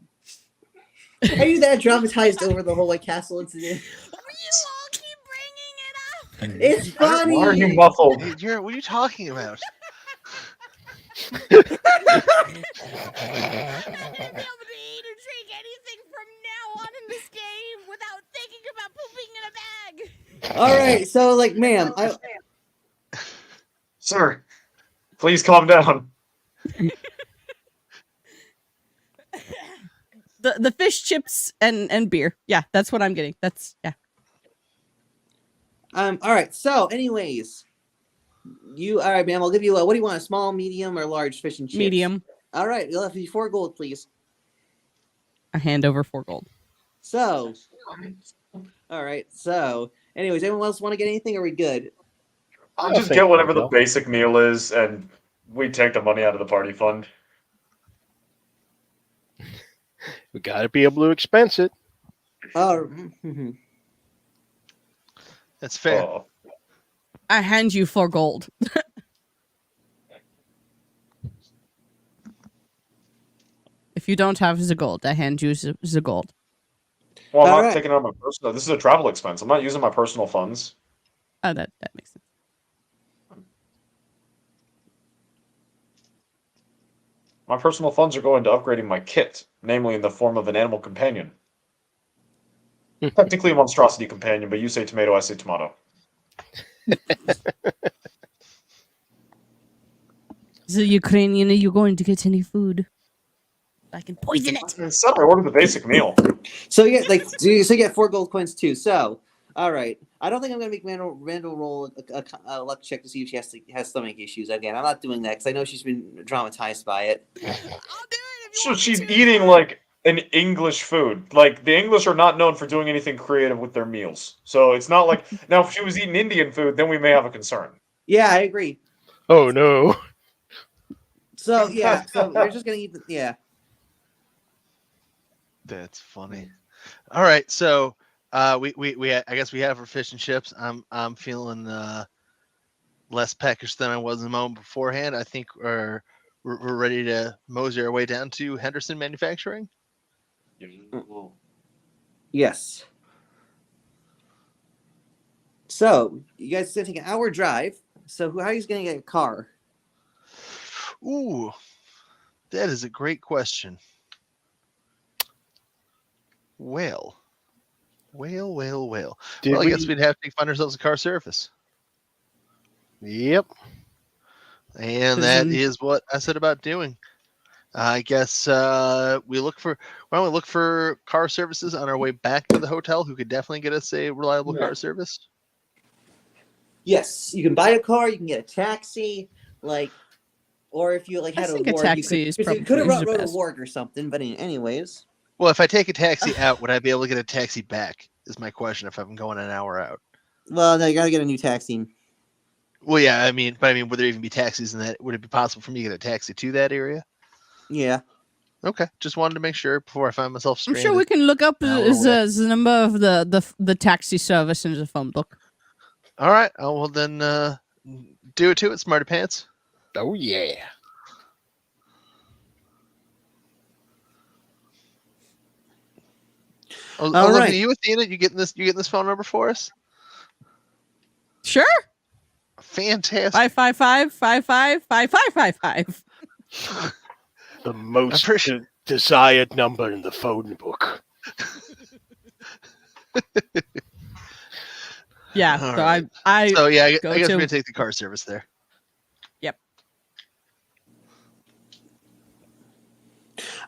Are you that dramatized over the whole White Castle incident? You all keep bringing it up. It's funny. Why are you muffled? Hey, what are you talking about? I won't be able to eat or drink anything from now on in this game without thinking about pooping in a bag. All right, so like, ma'am, Sir, please calm down. The fish chips and beer. Yeah, that's what I'm getting. That's yeah. all right. So, anyways, all right, ma'am. I'll give you what do you want? A small, medium, or large fish and chips? Medium. All right, you'll have to be 4 gold, please. I hand over 4 gold. So, all right. So, anyways, anyone else want to get anything? Or are we good? I'll I just think get whatever so. the basic meal is, and we take the money out of the party fund. We got to be able to expense it. Oh, That's fair. Oh. I hand you 4 gold. If you don't have the gold, I hand you the gold. Well, I'm All not right. taking it out of my personal. This is a travel expense. I'm not using my personal funds. Oh, that makes sense. My personal funds are going to upgrading my kit, namely in the form of an animal companion. Technically a monstrosity companion, but you say tomato, I say tomato. The Ukrainian, are you going to get any food? I can poison it. Instead, I ordered the basic meal. so you get you get 4 gold coins too. So, all right. I don't think I'm gonna make Mando roll a luck check to see if she has stomach issues again. I'm not doing that because I know she's been traumatized by it. I'll do it if you So want me she's to. eating like an English food. Like the English are not known for doing anything creative with their meals. So it's not like now if she was eating Indian food, then we may have a concern. Yeah, I agree. Oh no. So yeah, so you're just gonna eat yeah. That's funny. All right, so I guess we have our fish and chips. I'm feeling less peckish than I was a moment beforehand. I think we're ready to mosey our way down to Henderson Manufacturing. Yes. So you guys are gonna take an hour drive. So how are you gonna get a car? Ooh, that is a great question. Well. Did I guess we- we'd have to find ourselves a car service. Yep. And that is what I said about doing. I guess why don't we look for car services on our way back to the hotel who could definitely get us a reliable car service? Yes, you can buy a car. You can get a taxi, or if you had think a a ward, taxi is you probably could have the rode a best. ward or something. But anyways, Well, if I take a taxi out, would I be able to get a taxi back? Is my question if I'm going an hour out. well, no, you gotta get a new taxi. Well, yeah, would there even be taxis in that? Would it be possible for me to get a taxi to that area? Yeah. Okay, just wanted to make sure before I find myself I'm stranded. sure we can look up An hour away. the number of the taxi service in the phone book. All right, well then do it to it, smarty pants. Oh yeah. I was All looking right. at you, Athena. You getting this phone number for us? Sure. Fantastic. 555-55-5555. The most appreciate- desired number in the phone book. Yeah. All So right. I So yeah, I guess go we're to- gonna take the car service there.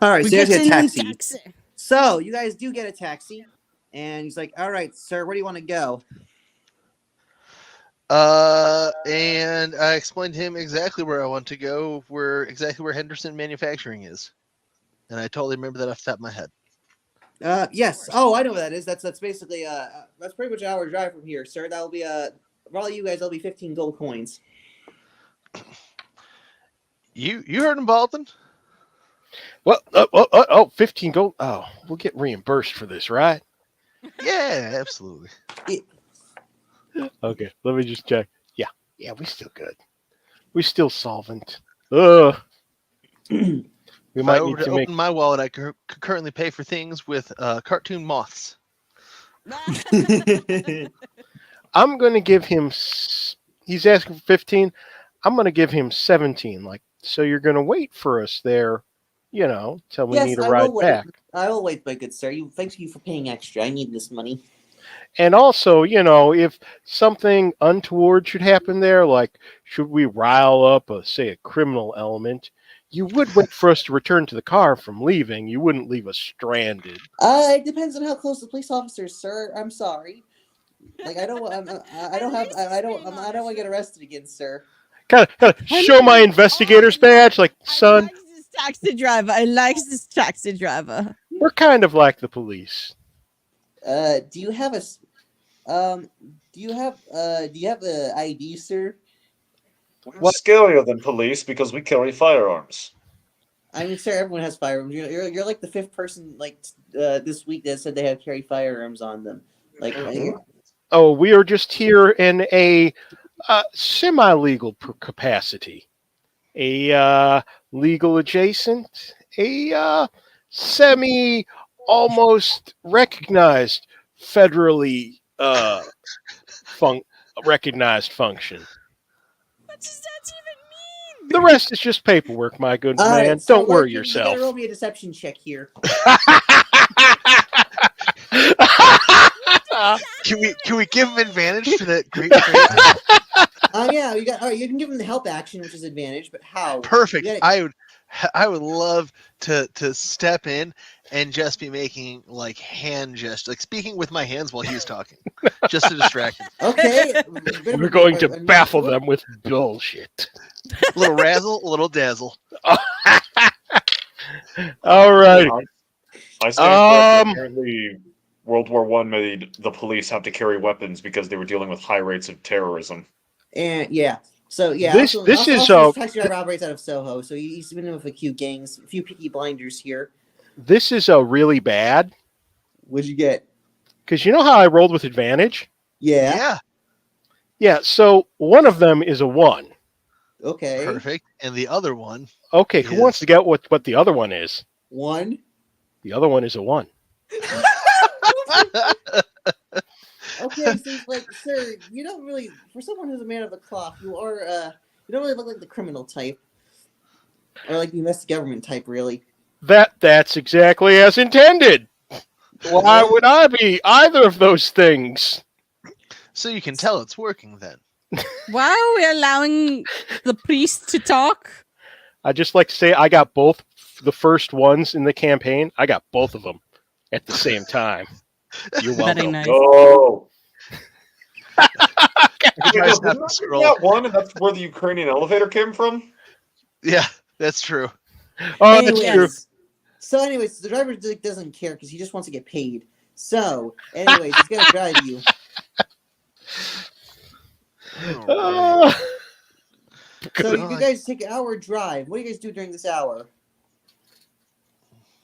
All right, we so you get guys get a a new taxi. taxi. So you guys do get a taxi, and he's like, "All right, sir, where do you want to go?" And I explained to him exactly where I want to go, exactly where Henderson Manufacturing is, and I totally remember that off the top of my head. Yes. Oh, I know what that is. That's basically that's pretty much an hour drive from here, sir. That'll be for all you guys, that'll be 15 gold coins. You heard him, Baldwin? Well, 15 gold. Oh, we'll get reimbursed for this, right? Yeah, absolutely. Okay, let me just check. Yeah, we still good. We still solvent. We If I might were need to to open make. my wallet, I could currently pay for things with cartoon moths. I'm gonna give him. He's asking for 15. I'm gonna give him 17, like So you're going to wait for us there, till we Yes, need a I ride will wait. back. I will wait, my good sir. Thank you for paying extra. I need this money. And also, if something untoward should happen there, like should we rile up, say, a criminal element, you would wait for us to return to the car from leaving. You wouldn't leave us stranded. It depends on how close the police officers, sir. I'm sorry. Like I don't want to get arrested again, sir. Kind of show my investigator's badge, like, I son, like this taxi driver. I like this taxi driver. we're kind of like the police. Do you have a ID, sir? We're scarier than police because we carry firearms. I mean, sir, everyone has firearms. You're like the fifth person this week that said they have carry firearms on them. Like, Oh, we are just here in a semi-legal capacity. A legal adjacent, a semi-almost recognized federally recognized function. What does that even mean? The rest is just paperwork, my good all man. right, so Don't worry You yourself. gotta roll me a deception check here. Can we give him advantage for that great trade? Yeah, you can give him the help action, which is advantage, but how? Perfect. You gotta- I would love to step in and just be making like hand gestures, like speaking with my hands while he's talking, just to distract him. Okay. We're going to baffle them with bullshit. A little razzle, a little dazzle. All right. I stand corrected. Apparently, World War I made the police have to carry weapons because they were dealing with high rates of terrorism. And yeah. So yeah, This is taxi driver operates out of Soho, so he's been with a few gangs, a few Peaky Blinders here. This is a really bad. What'd you get? Because you know how I rolled with advantage? Yeah. Yeah, so one of them is a 1. Okay. Perfect. And the other one. Okay, who wants to get what the other one is? 1. The other one is a 1. Okay, so like, sir, you don't really, for someone who's a man of the cloth, you don't really look like the criminal type, or like the domestic government type, really. That's exactly as intended. Why would I be either of those things? So you can tell it's working then. Why are we allowing the priest to talk? I just like to say I got both the first ones in the campaign. I got both of them at the same time. You're welcome. Very nice. Oh. You guys have to scroll. Yeah, one, and that's where the Ukrainian elevator came from. Yeah, that's true. Oh, that's true. Anyways, the driver doesn't care because he just wants to get paid. So, anyways, he's gonna drive you. So you guys take an hour drive. What do you guys do during this hour?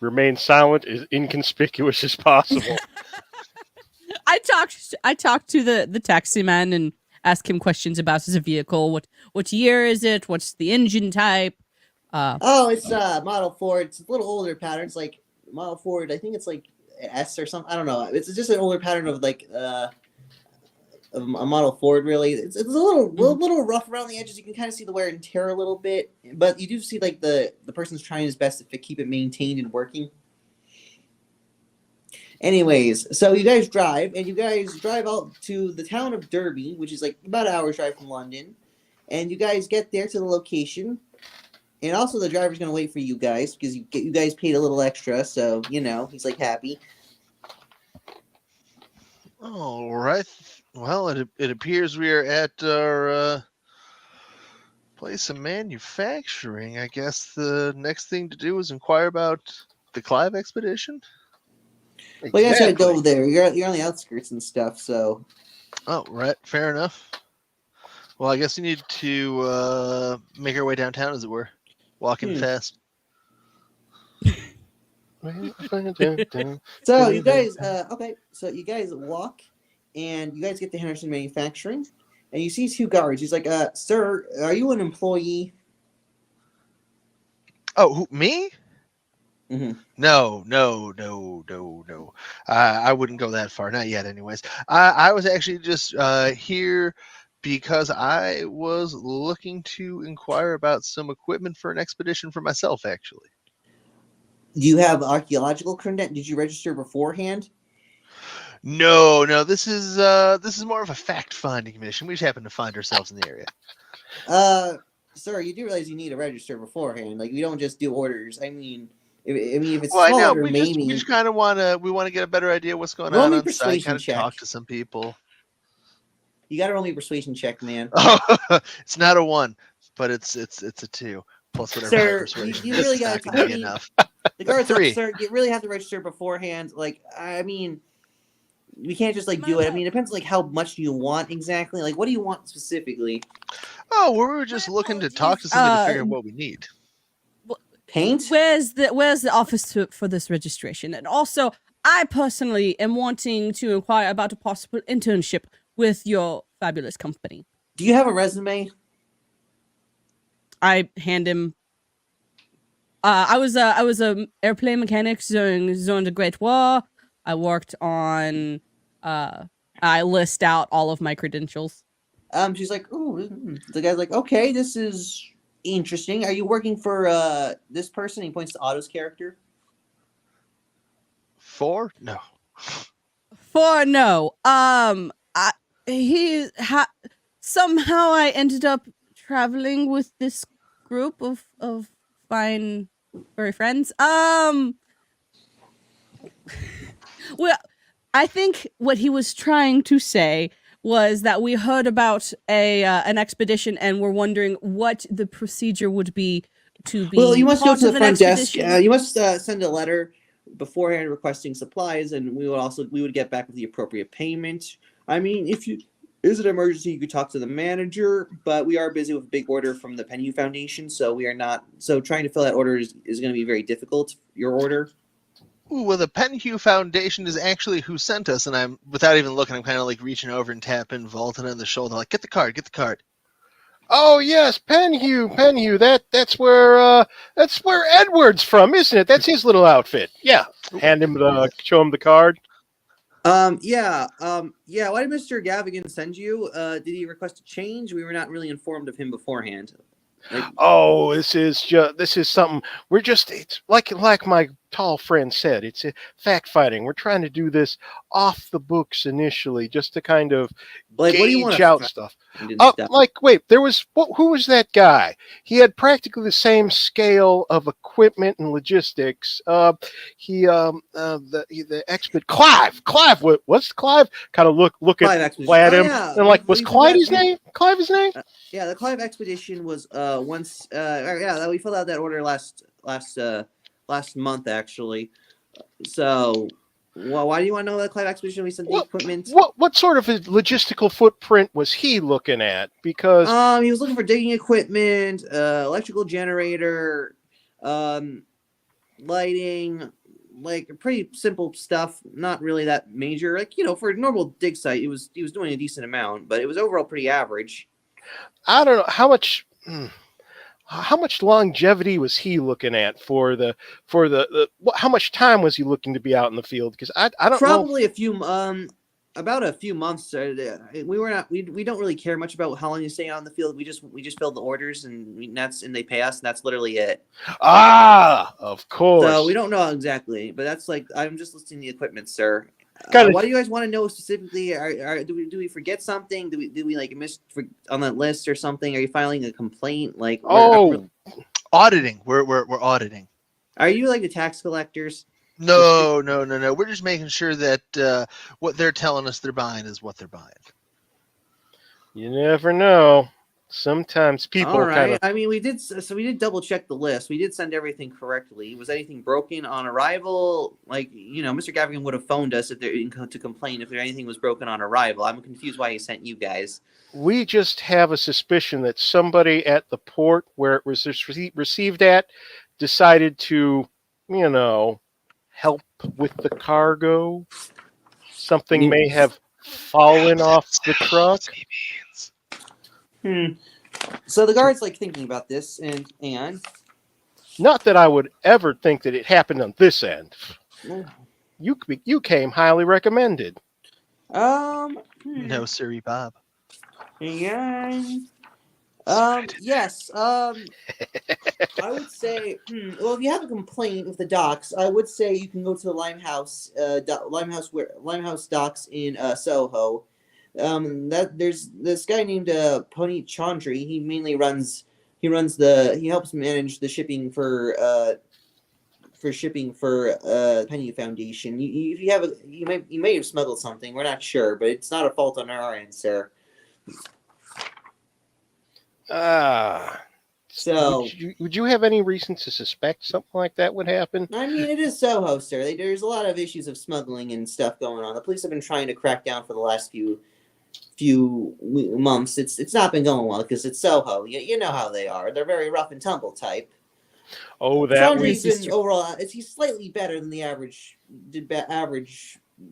Remain silent, as inconspicuous as possible. I talked to the taxi man and ask him questions about his vehicle. What year is it? What's the engine type? It's Model Ford. It's a little older pattern. It's like Model Ford. I think it's like S or something. I don't know. It's just an older pattern of like a Model Ford. Really, it's a little rough around the edges. You can kind of see the wear and tear a little bit, but you do see like the person's trying his best to keep it maintained and working. Anyways, so you guys drive out to the town of Derby, which is like about an hour's drive from London, and you guys get there to the location. And also, the driver's gonna wait for you guys because you guys paid a little extra, so he's like happy. All right. Well, it appears we are at our place of manufacturing. I guess the next thing to do is inquire about the Clive expedition. Well, you guys gotta go there. You're on the outskirts and stuff, so. Oh, right. Fair enough. Well, I guess we need to make our way downtown, as it were. Walking fast. So you guys, So you guys walk, and you guys get to Henderson Manufacturing, and you see 2 guards. He's like, "Sir, are you an employee?" Oh, me? Mm-hmm. No. I wouldn't go that far. Not yet, anyways. I was actually just here Because I was looking to inquire about some equipment for an expedition for myself, actually. Do you have archaeological credentials? Did you register beforehand? No, this is more of a fact-finding mission. We just happen to find ourselves in the area. Sir, you do realize you need to register beforehand. Like, we don't just do orders. I mean, if it's Well, I small know order, we maybe. just kind of want to get a better idea what's going Roll on me a outside. persuasion Kind of check. talk to some people. You got to roll me a persuasion check, man. Oh, it's not a 1, but it's a 2 plus whatever. Sir, persuasion you is. really It's got not to. gonna I be mean, enough. the guard's like, 3. sir, you really have to register beforehand. Like, I mean, we can't just like do it. I mean, it depends like how much do you want exactly. Like, what do you want specifically? Oh, we were just My looking to talk to apologies, somebody to figure out what we need. Paint? Where's the office for this registration? And also, I personally am wanting to inquire about a possible internship with your fabulous company. Do you have a resume? I hand him. I was a airplane mechanic during the Great War. I worked on. I list out all of my credentials. She's like, ooh. The guy's like, okay, this is interesting. Are you working for this person? He points to Otto's character. 4? No. No. Somehow I ended up traveling with this group of fine furry friends. Well, I think what he was trying to say was that we heard about an expedition and we're wondering what the procedure would be to be. Well, you must go part to of the an front desk. expedition. You must send a letter beforehand requesting supplies, and we would get back with the appropriate payment. I mean, if you is an emergency, you could talk to the manager, but we are busy with a big order from the Penhew Foundation, so we are not. So trying to fill that order is going to be very difficult. Your order. Ooh, well, the Penhew Foundation is actually who sent us, and I'm without even looking, I'm kind of like reaching over and tapping Vaulton on the shoulder, like, get the card. Oh yes, Penhew. That's where Edward's from, isn't it? That's his little outfit. Yeah. Show him the card. Yeah. Why did Mr. Gavigan send you? Did he request a change? We were not really informed of him beforehand. Oh, this is something. It's like my tall friend said. It's a fact fighting. We're trying to do this off the books initially, just to kind of Like, what do you gauge want out stuff. stuff? There was who was that guy? He had practically the same scale of equipment and logistics. The expert Clive. What's Clive? Kind of look Clive at expedition. him Yeah. and like, was Clyde his name? Clive his name? Yeah, the Clive expedition was once. We filled out that order last month actually. So, well, why do you want to know that Clive expedition? We sent the equipment. What sort of a logistical footprint was he looking at? Because he was looking for digging equipment, electrical generator, lighting, like pretty simple stuff. Not really that major. Like, for a normal dig site, he was doing a decent amount, but it was overall pretty average. I don't know how much longevity was he looking at for the how much time was he looking to be out in the field? Because I don't probably know. About a few months. We don't really care much about how long you stay out in the field. We just fill the orders and they pay us, and that's literally it. Of course. So we don't know exactly, but that's like, I'm just listing the equipment, sir. What do you guys want to know specifically? Do we forget something? Do we like miss on that list or something? Are you filing a complaint? Like, Auditing. We're auditing. Are you like the tax collectors? No. We're just making sure that what they're telling us they're buying is what they're buying. You never know. Sometimes people kind of. I mean, we did double check the list. We did send everything correctly. Was anything broken on arrival? Like, Mr. Gavigan would have phoned us to complain if anything was broken on arrival. I'm confused why he sent you guys. We just have a suspicion that somebody at the port where it was received at decided to, help with the cargo. Something may have fallen off the truck. So the guard's like thinking about this, and not that I would ever think that it happened on this end. You came highly recommended. No, sirree, Bob. Yeah. Right. Yes. I would say, well, if you have a complaint with the docks, I would say you can go to the Limehouse docks in Soho. That there's this guy named Pony Chandri. He helps manage the shipping for Penny Foundation. If you have you may have smuggled something. We're not sure, but it's not a fault on our end, sir. So would you have any reason to suspect something like that would happen? I mean, it is Soho, sir. There's a lot of issues of smuggling and stuff going on. The police have been trying to crack down for the last few months. It's not been going well because it's Soho. You know how they are. They're very rough and tumble type. Oh, that Chandri's been overall. He's slightly better than the average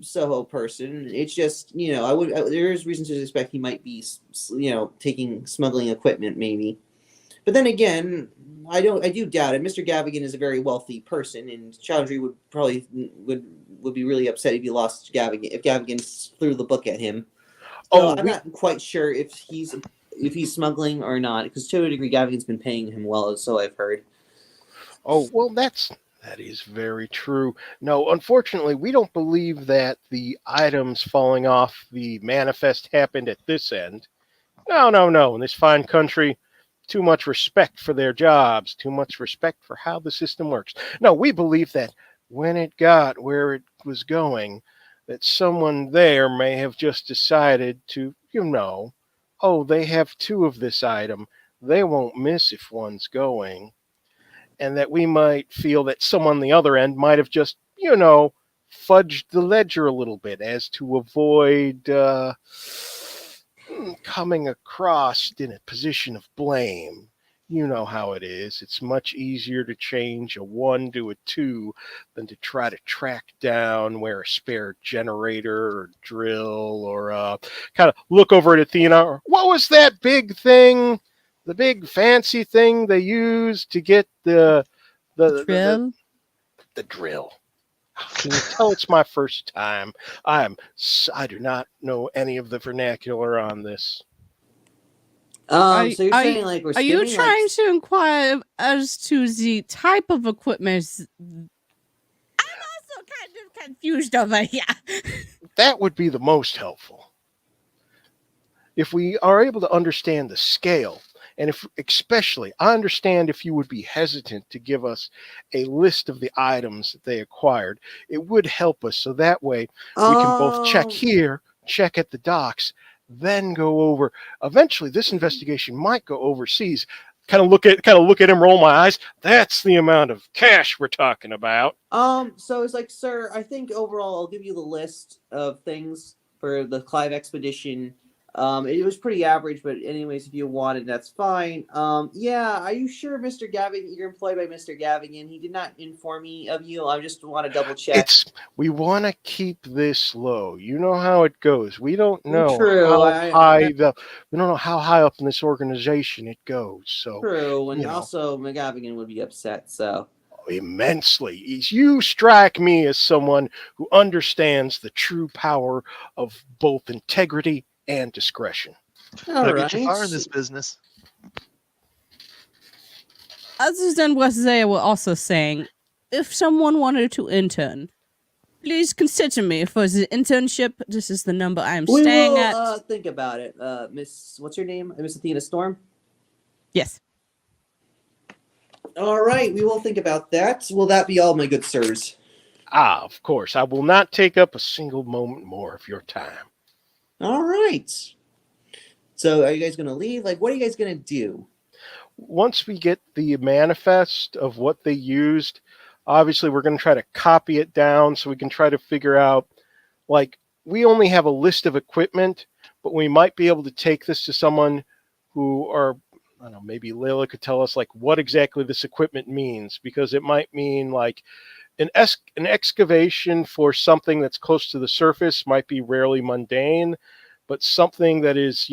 Soho person. It's just there is reason to suspect he might be taking smuggling equipment maybe. But then again, I do doubt it. Mr. Gavigan is a very wealthy person, and Chandri would be really upset if he lost Gavigan. If Gavigan threw the book at him. So I'm not quite sure if he's smuggling or not, because to a degree, Gavigan's been paying him well, so I've heard. Oh well, that is very true. No, unfortunately, we don't believe that the items falling off the manifest happened at this end. No. In this fine country, too much respect for their jobs, too much respect for how the system works. No, we believe that when it got where it was going, that someone there may have just decided to, they have two of this item. They won't miss if one's going. And that we might feel that someone on the other end might have just, fudged the ledger a little bit as to avoid coming across in a position of blame. You know how it is. It's much easier to change a 1 to a 2 than to try to track down where a spare generator or drill or kind of look over at Athena. Or, what was that big thing? The big fancy thing they used to get the drill? The drill. Can you tell it's my first time? I do not know any of the vernacular on this. So you're saying like we're are you skimming, trying to inquire as to the type of equipment? I'm also kind of confused over here. That would be the most helpful. If we are able to understand the scale, and if especially, I understand if you would be hesitant to give us a list of the items that they acquired, it would help us so that way we can both check here, check at the docks, then go over. Eventually, this investigation might go overseas. Kind of look at him, roll my eyes. That's the amount of cash we're talking about. So it's like, sir, I think overall I'll give you the list of things for the Clive expedition. It was pretty average, but anyways, if you wanted, that's fine. Yeah, are you sure, Mr. Gavigan, you're employed by Mr. Gavigan? He did not inform me of you. I just want to double check. We want to keep this low. You know how it goes. We don't know we don't know how high up in this organization it goes. So true, and also McGavigan would be upset. So immensely. You strike me as someone who understands the true power of both integrity and discretion. All right. Get you far in this business. Other than what they were also saying, if someone wanted to intern, please consider me for the internship. This is the number I'm staying at. Think about it. Miss, what's your name? Miss Athena Storm? Yes. All right, we will think about that. Will that be all, my good sirs? Of course. I will not take up a single moment more of your time. All right. So are you guys going to leave? Like, what are you guys going to do? Once we get the manifest of what they used, obviously we're going to try to copy it down so we can try to figure out, like, we only have a list of equipment, but we might be able to take this to someone who are, I don't know, maybe Layla could tell us, like, what exactly this equipment means, because it might mean, like, an excavation for something that's close to the surface might be rarely mundane, but something that is,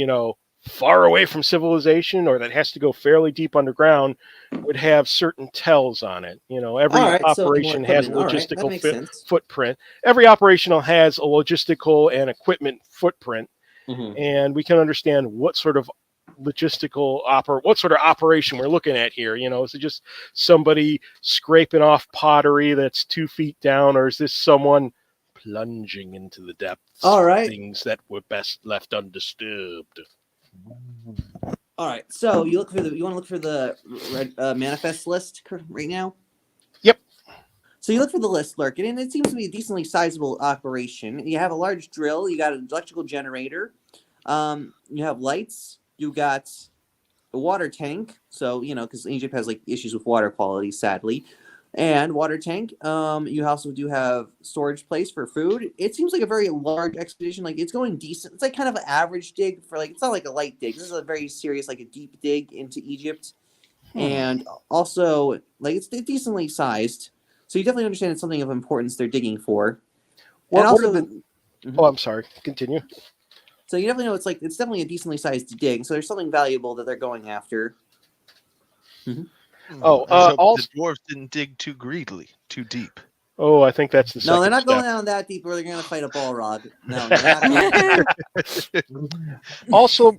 far away from civilization or that has to go fairly deep underground would have certain tells on it. Every operation has a logistical footprint. Every operational has a logistical and equipment footprint. and we can understand what sort of what sort of operation we're looking at here. Is it just somebody scraping off pottery that's 2 feet down, or is this someone plunging into the depths? All right. Things that were best left undisturbed. All right. So you want to look for the manifest list right now? Yep. So you look for the list, Lurkin, and it seems to be a decently sizable operation. You have a large drill. You got an electrical generator. You have lights. You got a water tank. So, because Egypt has issues with water quality, sadly. And water tank. You also do have storage place for food. It seems like a very large expedition. It's going decent. It's kind of an average dig for it's not like a light dig. This is a very serious, a deep dig into Egypt. And also, it's decently sized. So you definitely understand it's something of importance they're digging for. I'm sorry. Continue. So you definitely know it's definitely a decently sized dig. So there's something valuable that they're going after. The dwarves didn't dig too greedily, too deep. Oh, I think that's the second No, they're not step. going down that deep, or they're going to fight a Balrog. No, they're not going. Also,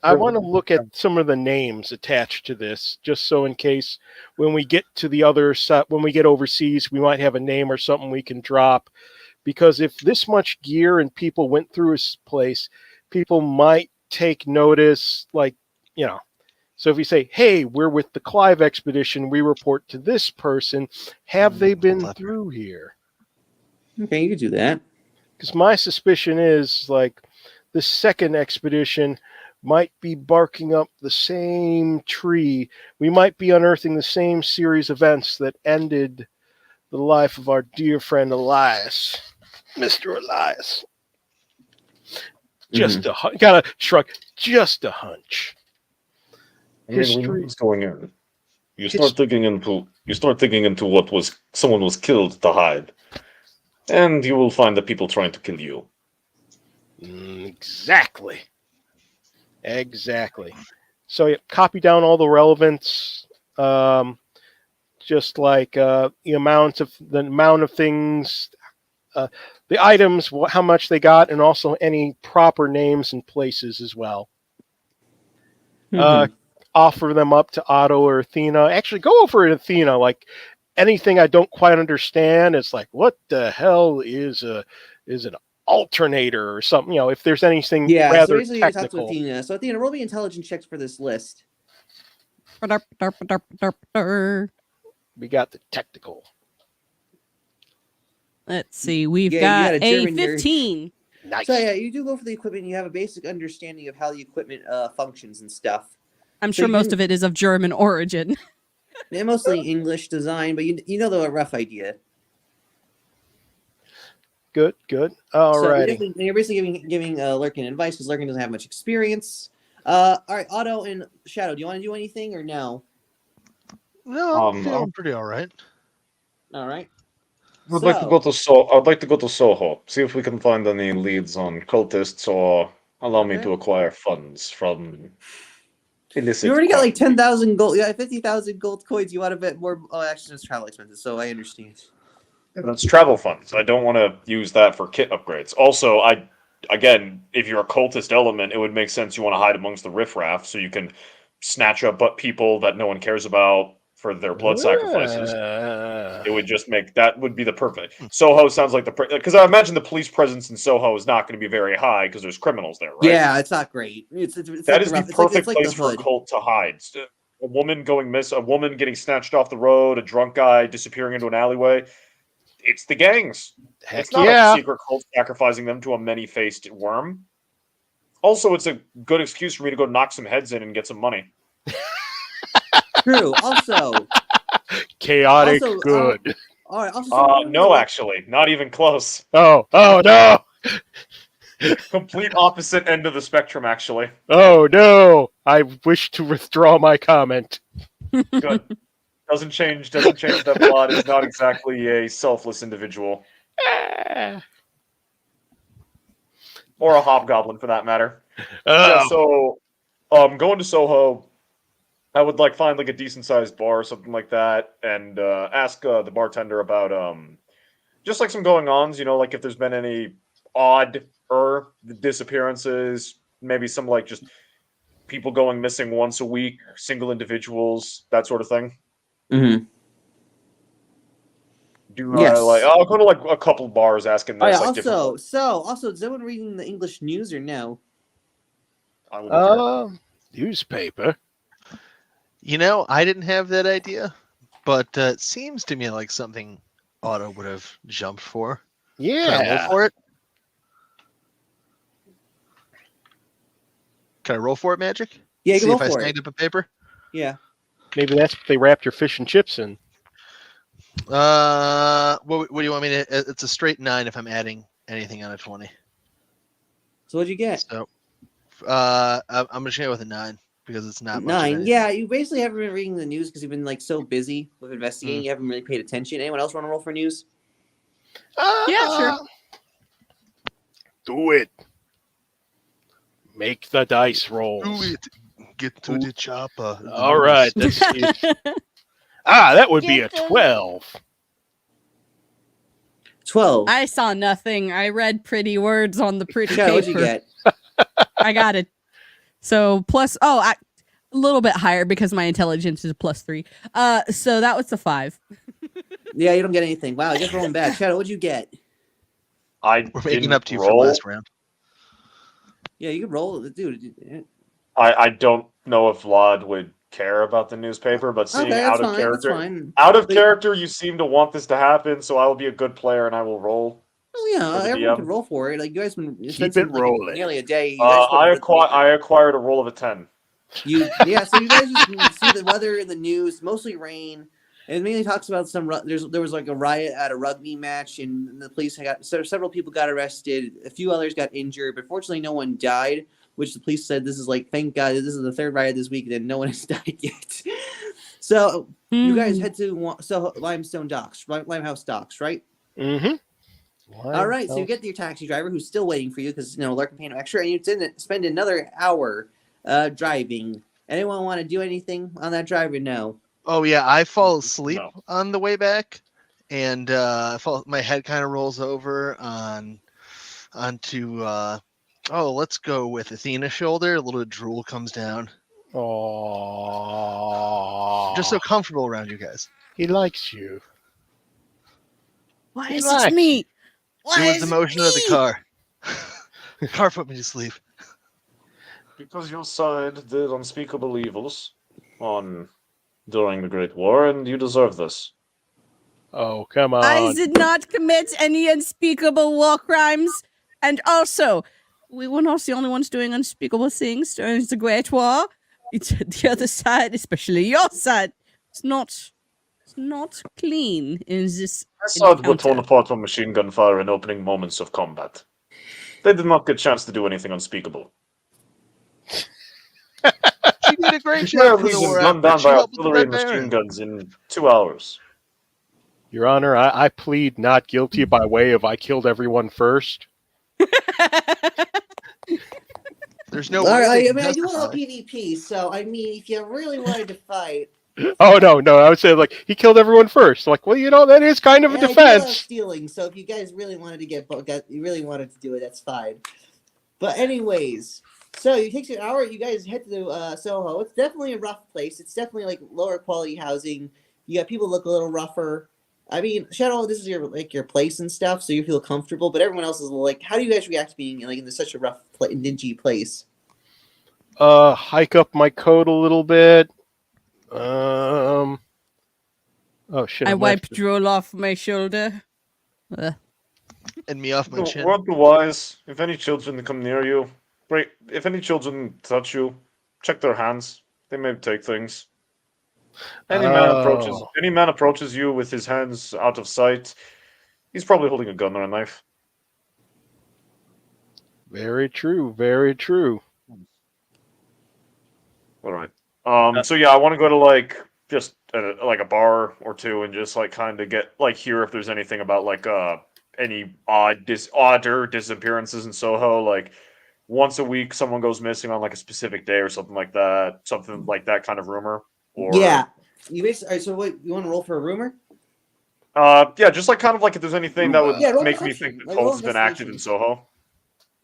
I want to look at some of the names attached to this, just so in case when we get to the other side, when we get overseas, we might have a name or something we can drop. Because if this much gear and people went through his place, people might take notice, So if we say, hey, we're with the Clive expedition, we report to this person, have they been through here? Okay, you could do that. Because my suspicion is, the second expedition might be barking up the same tree. We might be unearthing the same series of events that ended the life of our dear friend Elias. Mr. Elias. Just a hunch. Gotta shrug. Just a hunch. When what's going on? You start digging into what someone was killed to hide, and you will find the people trying to kill you. Exactly. So copy down all the relevance, just the amount of things, the items, how much they got, and also any proper names and places as well. Offer them up to Otto or Athena. Actually, go over to Athena. Anything I don't quite understand, it's what the hell is an alternator or something? If there's anything rather so basically technical. You talk to Athena. So Athena, roll me intelligence checks for this list. We got the technical. Let's see. We've got a 15. Nice. So you do go for the equipment. You have a basic understanding of how the equipment functions and stuff. I'm sure most of it is of German origin. They're mostly English design, but you know the rough idea. Good. All right. You're basically giving Lurkin advice because Lurkin doesn't have much experience. All right, Otto and Shadow, do you want to do anything or no? No, I'm feeling pretty all right. All right. I'd like to go to Soho. See if we can find any leads on cultists, or allow me to acquire funds from illicit. You already got 10,000 gold. Yeah, 50,000 gold coins. You want a bit more? Oh, actually, it's travel expenses, so I understand. Yeah, that's travel funds. I don't want to use that for kit upgrades. Also, again, if you're a cultist element, it would make sense you want to hide amongst the riffraff so you can snatch up people that no one cares about for their blood sacrifices. It would just that would be the perfect. Soho sounds like because I imagine the police presence in Soho is not going to be very high because there's criminals there, right? Yeah, it's not great. It's that is the perfect place for a cult to hide. A woman going a woman getting snatched off the road, a drunk guy disappearing into an alleyway. It's the gangs. It's not a secret cult sacrificing them to a many-faced worm. Also, it's a good excuse for me to go knock some heads in and get some money. True. Also, chaotic good. All right. No, actually, not even close. Oh no! Complete opposite end of the spectrum, actually. Oh no! I wish to withdraw my comment. Good. Doesn't change that Vlad is not exactly a selfless individual. Or a hobgoblin, for that matter. Yeah, so, going to Soho, I would find a decent-sized bar or something like that, and ask the bartender about just some going-ons, if there's been any odd disappearances, maybe some like just people going missing once a week, single individuals, that sort of thing. Mm-hmm. I'll go to like a couple bars asking this. Oh, yeah, like different. also, is anyone reading the English news or no? I wouldn't care. Newspaper. You know, I didn't have that idea, but it seems to me like something Otto would have jumped for. Can I roll Yeah. for it? Can I roll for it, Magic? Yeah, you See can if roll I for snagged it. up a paper. Yeah. Maybe that's what they wrapped your fish and chips in. What do you want me to? It's a straight 9 if I'm adding anything on a 20. So what'd you get? So, I'm just gonna go with a 9 because it's not much of 9. anything. Yeah, you basically haven't been reading the news because you've been like so busy with Mm. investigating. You haven't really paid attention. Anyone else want to roll for news? Yeah, sure. Do it. Make the dice rolls. Do it. Get to the chopper. All right. Let's see. That would be a 12. 12. I saw nothing. I read pretty words on the pretty Shadow, what'd you paper. get? I got it. So plus, a little bit higher because my intelligence is a +3. So that was a 5. Yeah, you don't get anything. Wow, just rolling bad. Shadow, what'd you get? We're making up to you for last round. Yeah, you can roll, dude. I don't know if Vlad would care about the newspaper, but seeing Okay, out that's of fine. That's character, fine. out of character, you seem to want this to happen, so I will be a good player and I will roll. Oh yeah, For the everyone DM. can roll for it. Like you guys been Keep it rolling. nearly a day. You guys I I acquired a roll of a 10. So you guys just see the weather in the news, mostly rain. And it mainly talks about there was like a riot at a rugby match, and the police several people got arrested. A few others got injured, but fortunately, no one died. Which the police said this is like, thank God, this is the 3rd riot this week, and no one has died yet. So you guys head to Limehouse Docks, right? Mm-hmm. All right, so you get your taxi driver who's still waiting for you because Larkin paid him extra, and you didn't spend another hour driving. Anyone want to do anything on that drive or no? Oh yeah, I fall asleep No. on the way back, and my head kind of rolls over onto. Let's go with Athena's shoulder. A little drool comes down. Oh, Just so comfortable around you guys. he likes you. Why He is it likes me? Why It was is the motion of the me? car. The car put me to sleep. Because your side did unspeakable evils during the Great War, and you deserve this. Oh, come on. I did not commit any unspeakable war crimes, and also, we were not the only ones doing unspeakable things during the Great War. It's the other side, especially your side. It's not clean in this My side were torn encounter. apart from machine gun fire in opening moments of combat. They did not get a chance to do anything unspeakable. She did a great She may job have for the been war gunned effort. down She by helped with the artillery Red and machine Baron. guns in 2 hours. Your Honor, I plead not guilty by way of I killed everyone first. There's no All way. right, they I can do a little justify. PvP, so I mean, if you really wanted to fight, Oh, no, I would say, like, he killed everyone first. Like, well, that is kind of a I do a lot of defense. stealing. So if you guys really wanted to you really wanted to do it, that's fine. But anyways, so it takes you an hour. You guys head to Soho. It's definitely a rough place. It's definitely like lower quality housing. You got people look a little rougher. I mean, Shadow, this is your place and stuff, so you feel comfortable. But everyone else is like, how do you guys react to being like in such a rough, dingy place? Hike up my coat a little bit. Oh, shit. I I'm wiped left- drool off my shoulder. And me off my chin. Word to wise, if any children come near you, if any children touch you, check their hands. They may take things. Any man approaches you with his hands out of sight, he's probably holding a gun or a knife. Very true, very true. All right. So yeah, I want to go to like just like a bar or two and just like kind of get like hear if there's anything about like any odder disappearances in Soho. Like once a week, someone goes missing on like a specific day or something like that. Something like that kind of rumor. Or Yeah, you basically. All right, so what you want to roll for a rumor? Yeah, just like kind of like if there's anything that would roll make me perception. think the Like, roll cult has been active in investigation. Soho.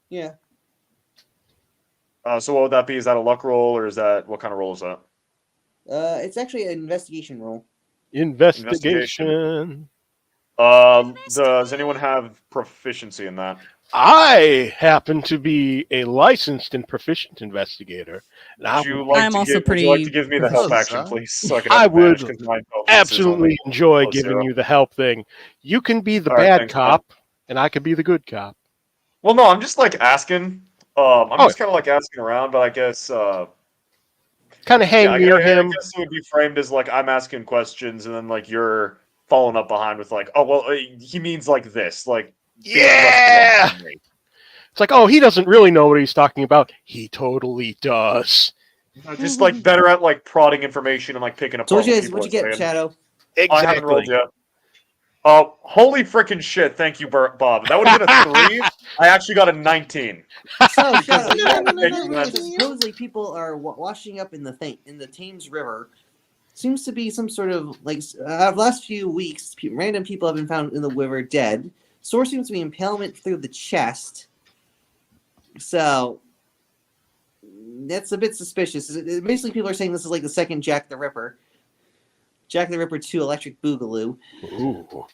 Yeah. So what would that be? Is that a luck roll, or is that what kind of roll is that? It's actually an investigation roll. Investigation. Does anyone have proficiency in that? I happen to be a licensed and proficient investigator. And Would you like I'm to also give? Would you like to pretty give me the help proficient. action, please, so I can I have advantage would because my intelligence absolutely is enjoy plus giving 0. you the help thing. You can be the All right, bad thanks, man. cop, and I can be the good cop. Well, no, I'm just like asking. I'm Oh. just kind of like asking around, but I guess Kind of hang yeah, near I him. guess it would be framed as like I'm asking questions, and then like you're following up behind with like, oh well, he means like this, like being Yeah! representing me. It's like, oh, he doesn't really know what he's talking about. He totally does. Just like better at like prodding information and like picking So apart what people what'd you are get, saying. Shadow? I haven't rolled yet. Holy freaking shit! Thank you, Bob. That would have been a 3. I actually got a 19. So Shadow, you Thank realize you, that man. supposedly people are washing up in the Thames River. Seems to be some sort of like last few weeks, random people have been found in the river dead. Source seems to be impalement through the chest. So that's a bit suspicious. Basically, people are saying this is like the second Jack the Ripper. Jack the Ripper 2 Electric Boogaloo. Ooh.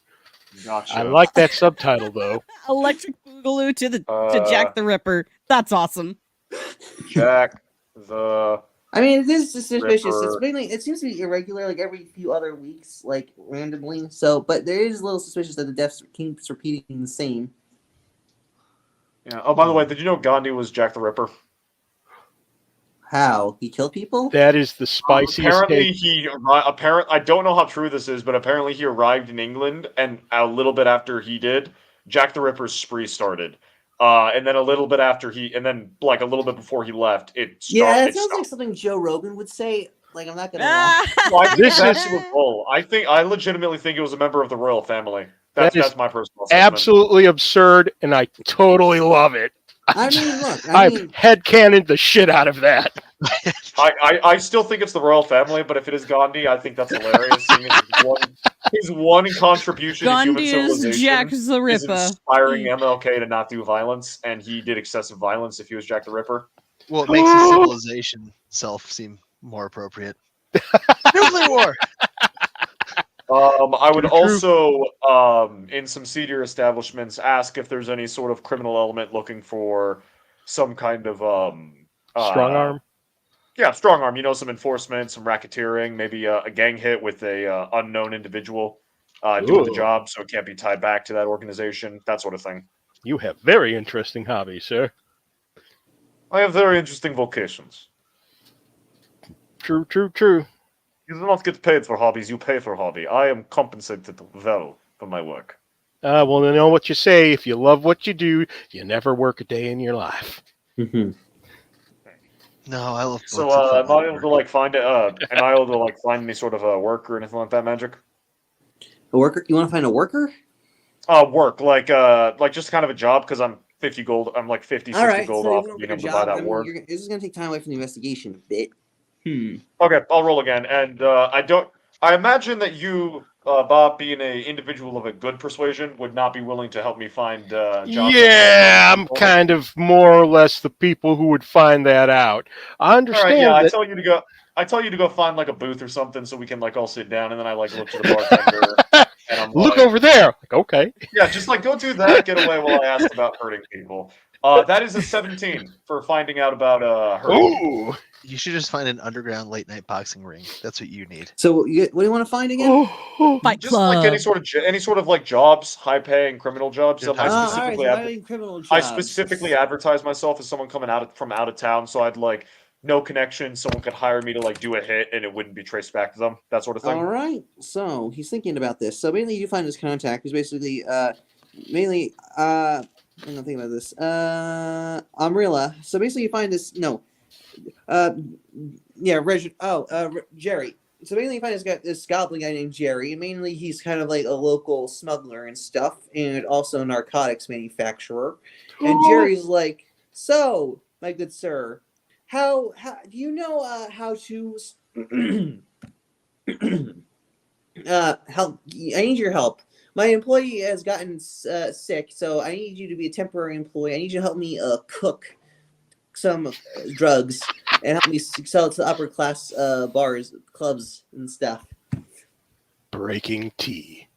Gotcha. I like that subtitle, though. Electric Boogaloo to Jack the Ripper. That's awesome. Jack the. I mean, it is suspicious. Ripper. It's mainly it seems to be irregular, like every few other weeks, like randomly. So, but there is a little suspicious that the deaths keeps repeating the same. Yeah. Oh, by the way, did you know Gandhi was Jack the Ripper? How he killed people? That is the spiciest Apparently, take. I don't know how true this is, but apparently he arrived in England, and a little bit after he did, Jack the Ripper's spree started. And then a little bit after and then like a little bit before he left, it Yeah, started. that sounds like something Joe Rogan would say. Like, I'm not gonna lie. Ah! Well, I think This that is- was bull. I legitimately think it was a member of the royal family. That is That's my personal assessment. Absolutely absurd, and I totally love it. I mean, look, I headcanoned the shit out of that. I still think it's the royal family, but if it is Gandhi, I think that's hilarious. Seeing his one contribution to human Gandhi is civilization Jack the is Ripper. inspiring MLK to not do violence, and he did excessive violence if he was Jack the Ripper. Well, it makes his civilization self seem more appropriate. Nuclear war. I would True. also, in some seedier establishments, ask if there's any sort of criminal element looking for some kind of Strong arm. Yeah, strong arm. You know, some enforcement, some racketeering, maybe a gang hit with a unknown individual doing the Ooh. job, so it can't be tied back to that organization. That sort of thing. You have very interesting hobbies, sir. I have very interesting vocations. True, true, true. You do not get paid for hobbies; you pay for hobby. I am compensated well for my work. Well, you know what you say. If you love what you do, you never work a day in your life. Mm-hmm. No, I love books. So, that am I find able to like find any sort of work or anything like that? Magic. A worker? You want to find a worker? Work like just kind of a job because I'm 50 gold. I'm like 50, 60 All right, gold so you off want being a able to buy job? that I mean, ward. this is gonna take time away from the investigation a bit. Okay, I'll roll again. And I imagine that you, Bob, being an individual of a good persuasion, would not be willing to help me find jobs. Yeah, I'm kind of more or less the people who would find that out. I All understand right, yeah, that. I tell you to go find like a booth or something so we can like all sit down, and then I like look to the bartender and I'm Look like, over there. Like, okay. yeah, just like go do that, get away while I asked about hurting people. That is a 17 for finding out about hurting people. Ooh. You should just find an underground late night boxing ring. That's what you need. So, what do you want to find again? Fight Just Club. like any sort of like jobs, high paying criminal jobs. Good I time. specifically All right, criminal jobs. I specifically advertised myself as someone coming from out of town, so I'd like no connection. Someone could hire me to like do a hit, and it wouldn't be traced back to them. That sort of thing. All right. So he's thinking about this. So mainly, you find his contact, who's basically mainly I'm gonna think about this. Umbrella. So basically, you find this. No. Yeah, Jerry. So mainly, you find this goblin guy named Jerry, and mainly he's kind of like a local smuggler and stuff, and also a narcotics manufacturer. And Jerry's like, "So, my good sir, how do you know how to help? I need your help. My employee has gotten sick, so I need you to be a temporary employee. I need you to help me cook some drugs and help me sell it to upper class bars, clubs, and stuff. Breaking tea.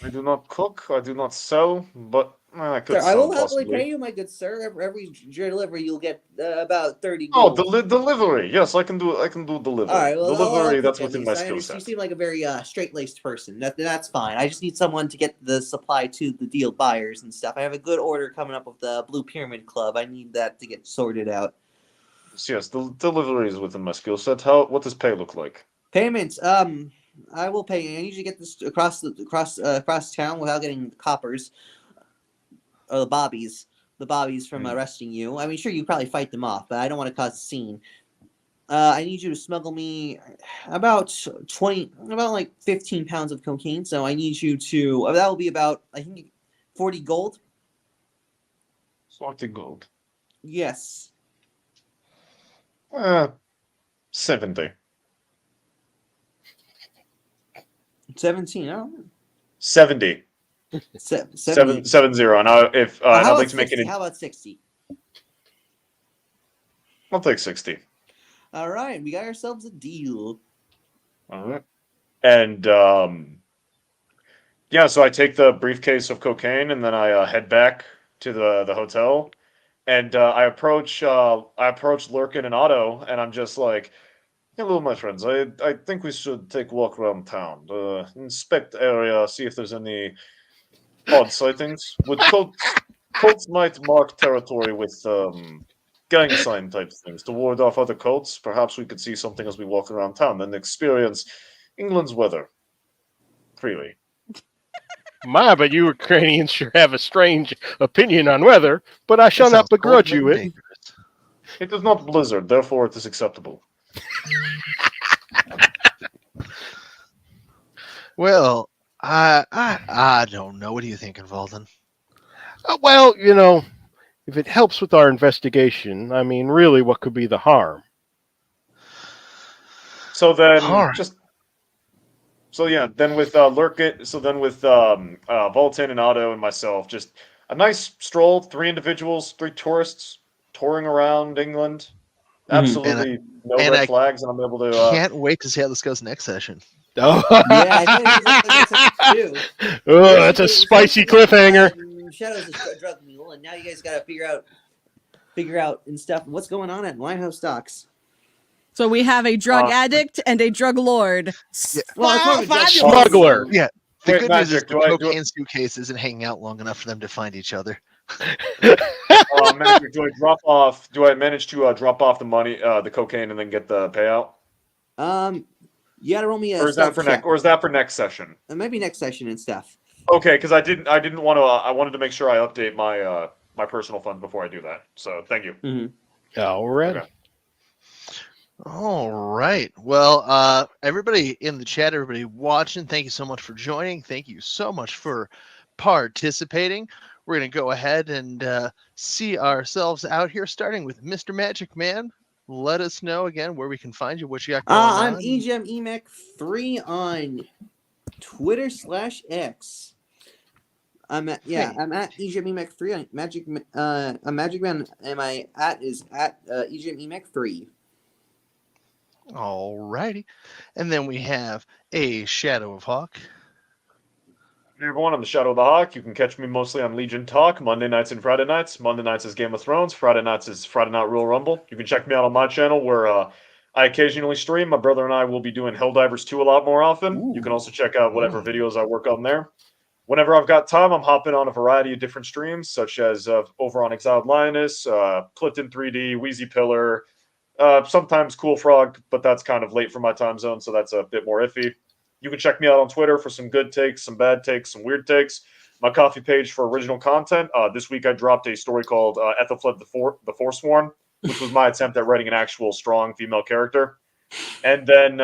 I do not cook. I do not sell, but I could Sir, I sell will happily possibly. pay you, my good sir. Every delivery, you'll get about 30 Oh, gold. delivery. Yes, I can do. I can do delivery. All right, well, delivery. I'll That's cook at within my least. skill You set. seem like a very straight-laced person. That's fine. I just need someone to get the supply to the deal buyers and stuff. I have a good order coming up with the Blue Pyramid Club. I need that to get sorted out. Yes, the delivery is within my skill set. What does pay look like? Payments. I will pay you. I usually get this across town without getting the coppers or the bobbies from arresting you. I mean, sure, you probably fight them off, but I don't want to cause a scene. I need you to smuggle me about 15 pounds of cocaine. So I need you to. That will be about, I think, 40 gold. 40 gold. Yes. 70. 17. Oh. 70. 70. 70. And if How I'd about like to make 60? it. How about 60? I'll take 60. All right, we got ourselves a deal. All right. And yeah, so I take the briefcase of cocaine and then I head back to the hotel, and I approach Lurkin and Otto, and I'm just like, "Hello, my friends. I think we should take a walk around town, inspect the area, see if there's any odd sightings. With cults might mark territory with gang sign type things to ward off other cults. Perhaps we could see something as we walk around town and experience England's weather freely." But you Ukrainians sure have a strange opinion on weather, but I shall not begrudge you it. It is not blizzard, therefore it is acceptable. Well, I don't know. What do you think, Valden? Well, if it helps with our investigation, I mean, really, what could be the harm? So then, Alright. then with Lurkit, Volton and Otto and myself, just a nice stroll, 3 individuals, 3 tourists touring around England. Absolutely no and red I flags, and I'm able to. Can't wait to see how this goes next session. Yeah, I think Oh, that's a spicy cliffhanger. Shadow's a drug mule, and now you guys got to figure out and stuff what's going on at Limehouse Docks. So we have a drug addict and a drug lord. Yeah. Well, it's more of a Smuggler. Yeah. The Wait, good news is Magic, the do I- cocaine suitcase isn't hanging out long enough for them to find each other. Magic, do I manage to drop off the money, the cocaine, and then get the payout? You gotta roll me a Or is that for check. next session? Maybe next session and stuff. Okay, because I didn't want to. I wanted to make sure I update my my personal funds before I do that. So thank you. Mm-hmm. All right. Okay. All right. Well, everybody in the chat, everybody watching, thank you so much for joining. Thank you so much for participating. We're going to go ahead and see ourselves out here, starting with Mr. Magic Man. Let us know again where we can find you, what you got going on. I'm EGEMEMEC3 on Twitter /X. I'm at EGEMEMEC3 on Magic Man, and my is at EGEMEMEC3. All righty. And then we have a ShadowHawk. Hey everyone, I'm the Shadow of the Hawk. You can catch me mostly on Legion Talk, Monday nights and Friday nights. Monday nights is Game of Thrones, Friday nights is Friday Night Royal Rumble. You can check me out on my channel where I occasionally stream. My brother and I will be doing Helldivers 2 a lot more often. Ooh. You can also check out whatever videos I work on there. Whenever I've got time, I'm hopping on a variety of different streams, such as over on Exiled Lioness, Clifton 3D, Wheezy Pillar, sometimes Cool Frog, but that's kind of late for my time zone, so that's a bit more iffy. You can check me out on Twitter for some good takes, some bad takes, some weird takes. My Kofi page for original content. This week I dropped a story called Ethelfled the Forsworn, which was my attempt at writing an actual strong female character. And then,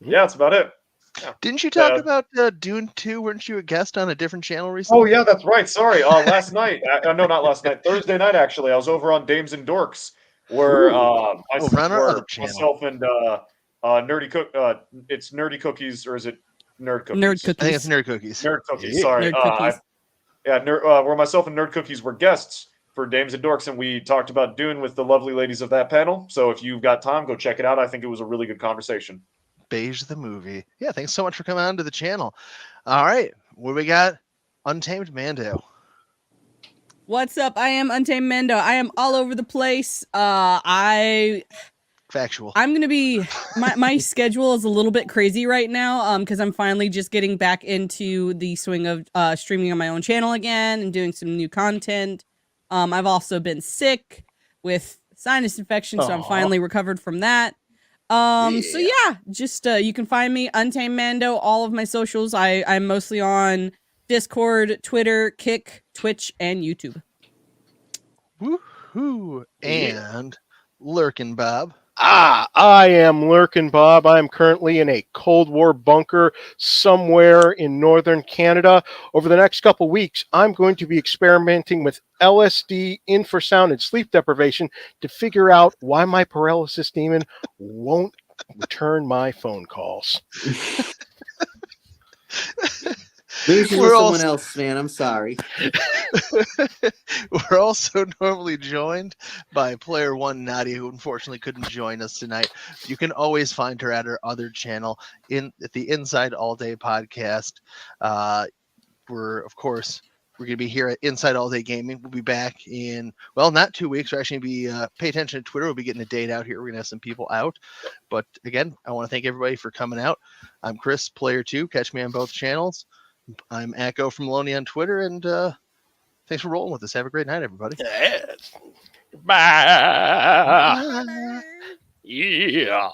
that's about it. Yeah. Didn't you talk about Dune 2? Weren't you a guest on a different channel recently? Oh, yeah, that's right. Sorry. Last night. No, not last night. Thursday night, actually. I was over on Dames and Dorks, where over on our other channel. myself and Nerdy Cook. It's Nerdy Cookies, or is it Nerd cookies. Nerd cookies. I think it's Nerd Cookies. Nerd cookies. Yeah. Sorry. Nerd cookies. Where myself and Nerd Cookies were guests for Dames and Dorks, and we talked about Dune with the lovely ladies of that panel. So if you've got time, go check it out. I think it was a really good conversation. Beige the movie. Yeah, thanks so much for coming on to the channel. All right, what do we got? Untamed Mando. What's up? I am Untamed Mando. I am all over the place. Factual. I'm gonna be my schedule is a little bit crazy right now because I'm finally just getting back into the swing of streaming on my own channel again and doing some new content. I've also been sick with sinus infection, so I'm Aw. finally recovered from that. So yeah, just you can find me Untamed Mando, all of my socials. I'm mostly on Discord, Twitter, Kick, Twitch, and YouTube. Woohoo! Yeah. And Lurkin' Bob. I am Lurkin Bob. I am currently in a Cold War bunker somewhere in northern Canada. Over the next couple weeks, I'm going to be experimenting with LSD, infrasound, and sleep deprivation to figure out why my paralysis demon won't return my phone calls. Maybe she's We're with all- someone else, man. I'm sorry. We're also normally joined by player one, Nadia, who unfortunately couldn't join us tonight. You can always find her at her other channel at the Inside All Day podcast. We're going to be here at Inside All Day Gaming. We'll be back in, well, not 2 weeks. We're actually going to be, pay attention to Twitter. We'll be getting a date out here. We're going to have some people out. But again, I want to thank everybody for coming out. I'm Chris, player two. Catch me on both channels. I'm Echo from Loney on Twitter, and thanks for rolling with us. Have a great night, everybody. Yes. Bye. Yeah.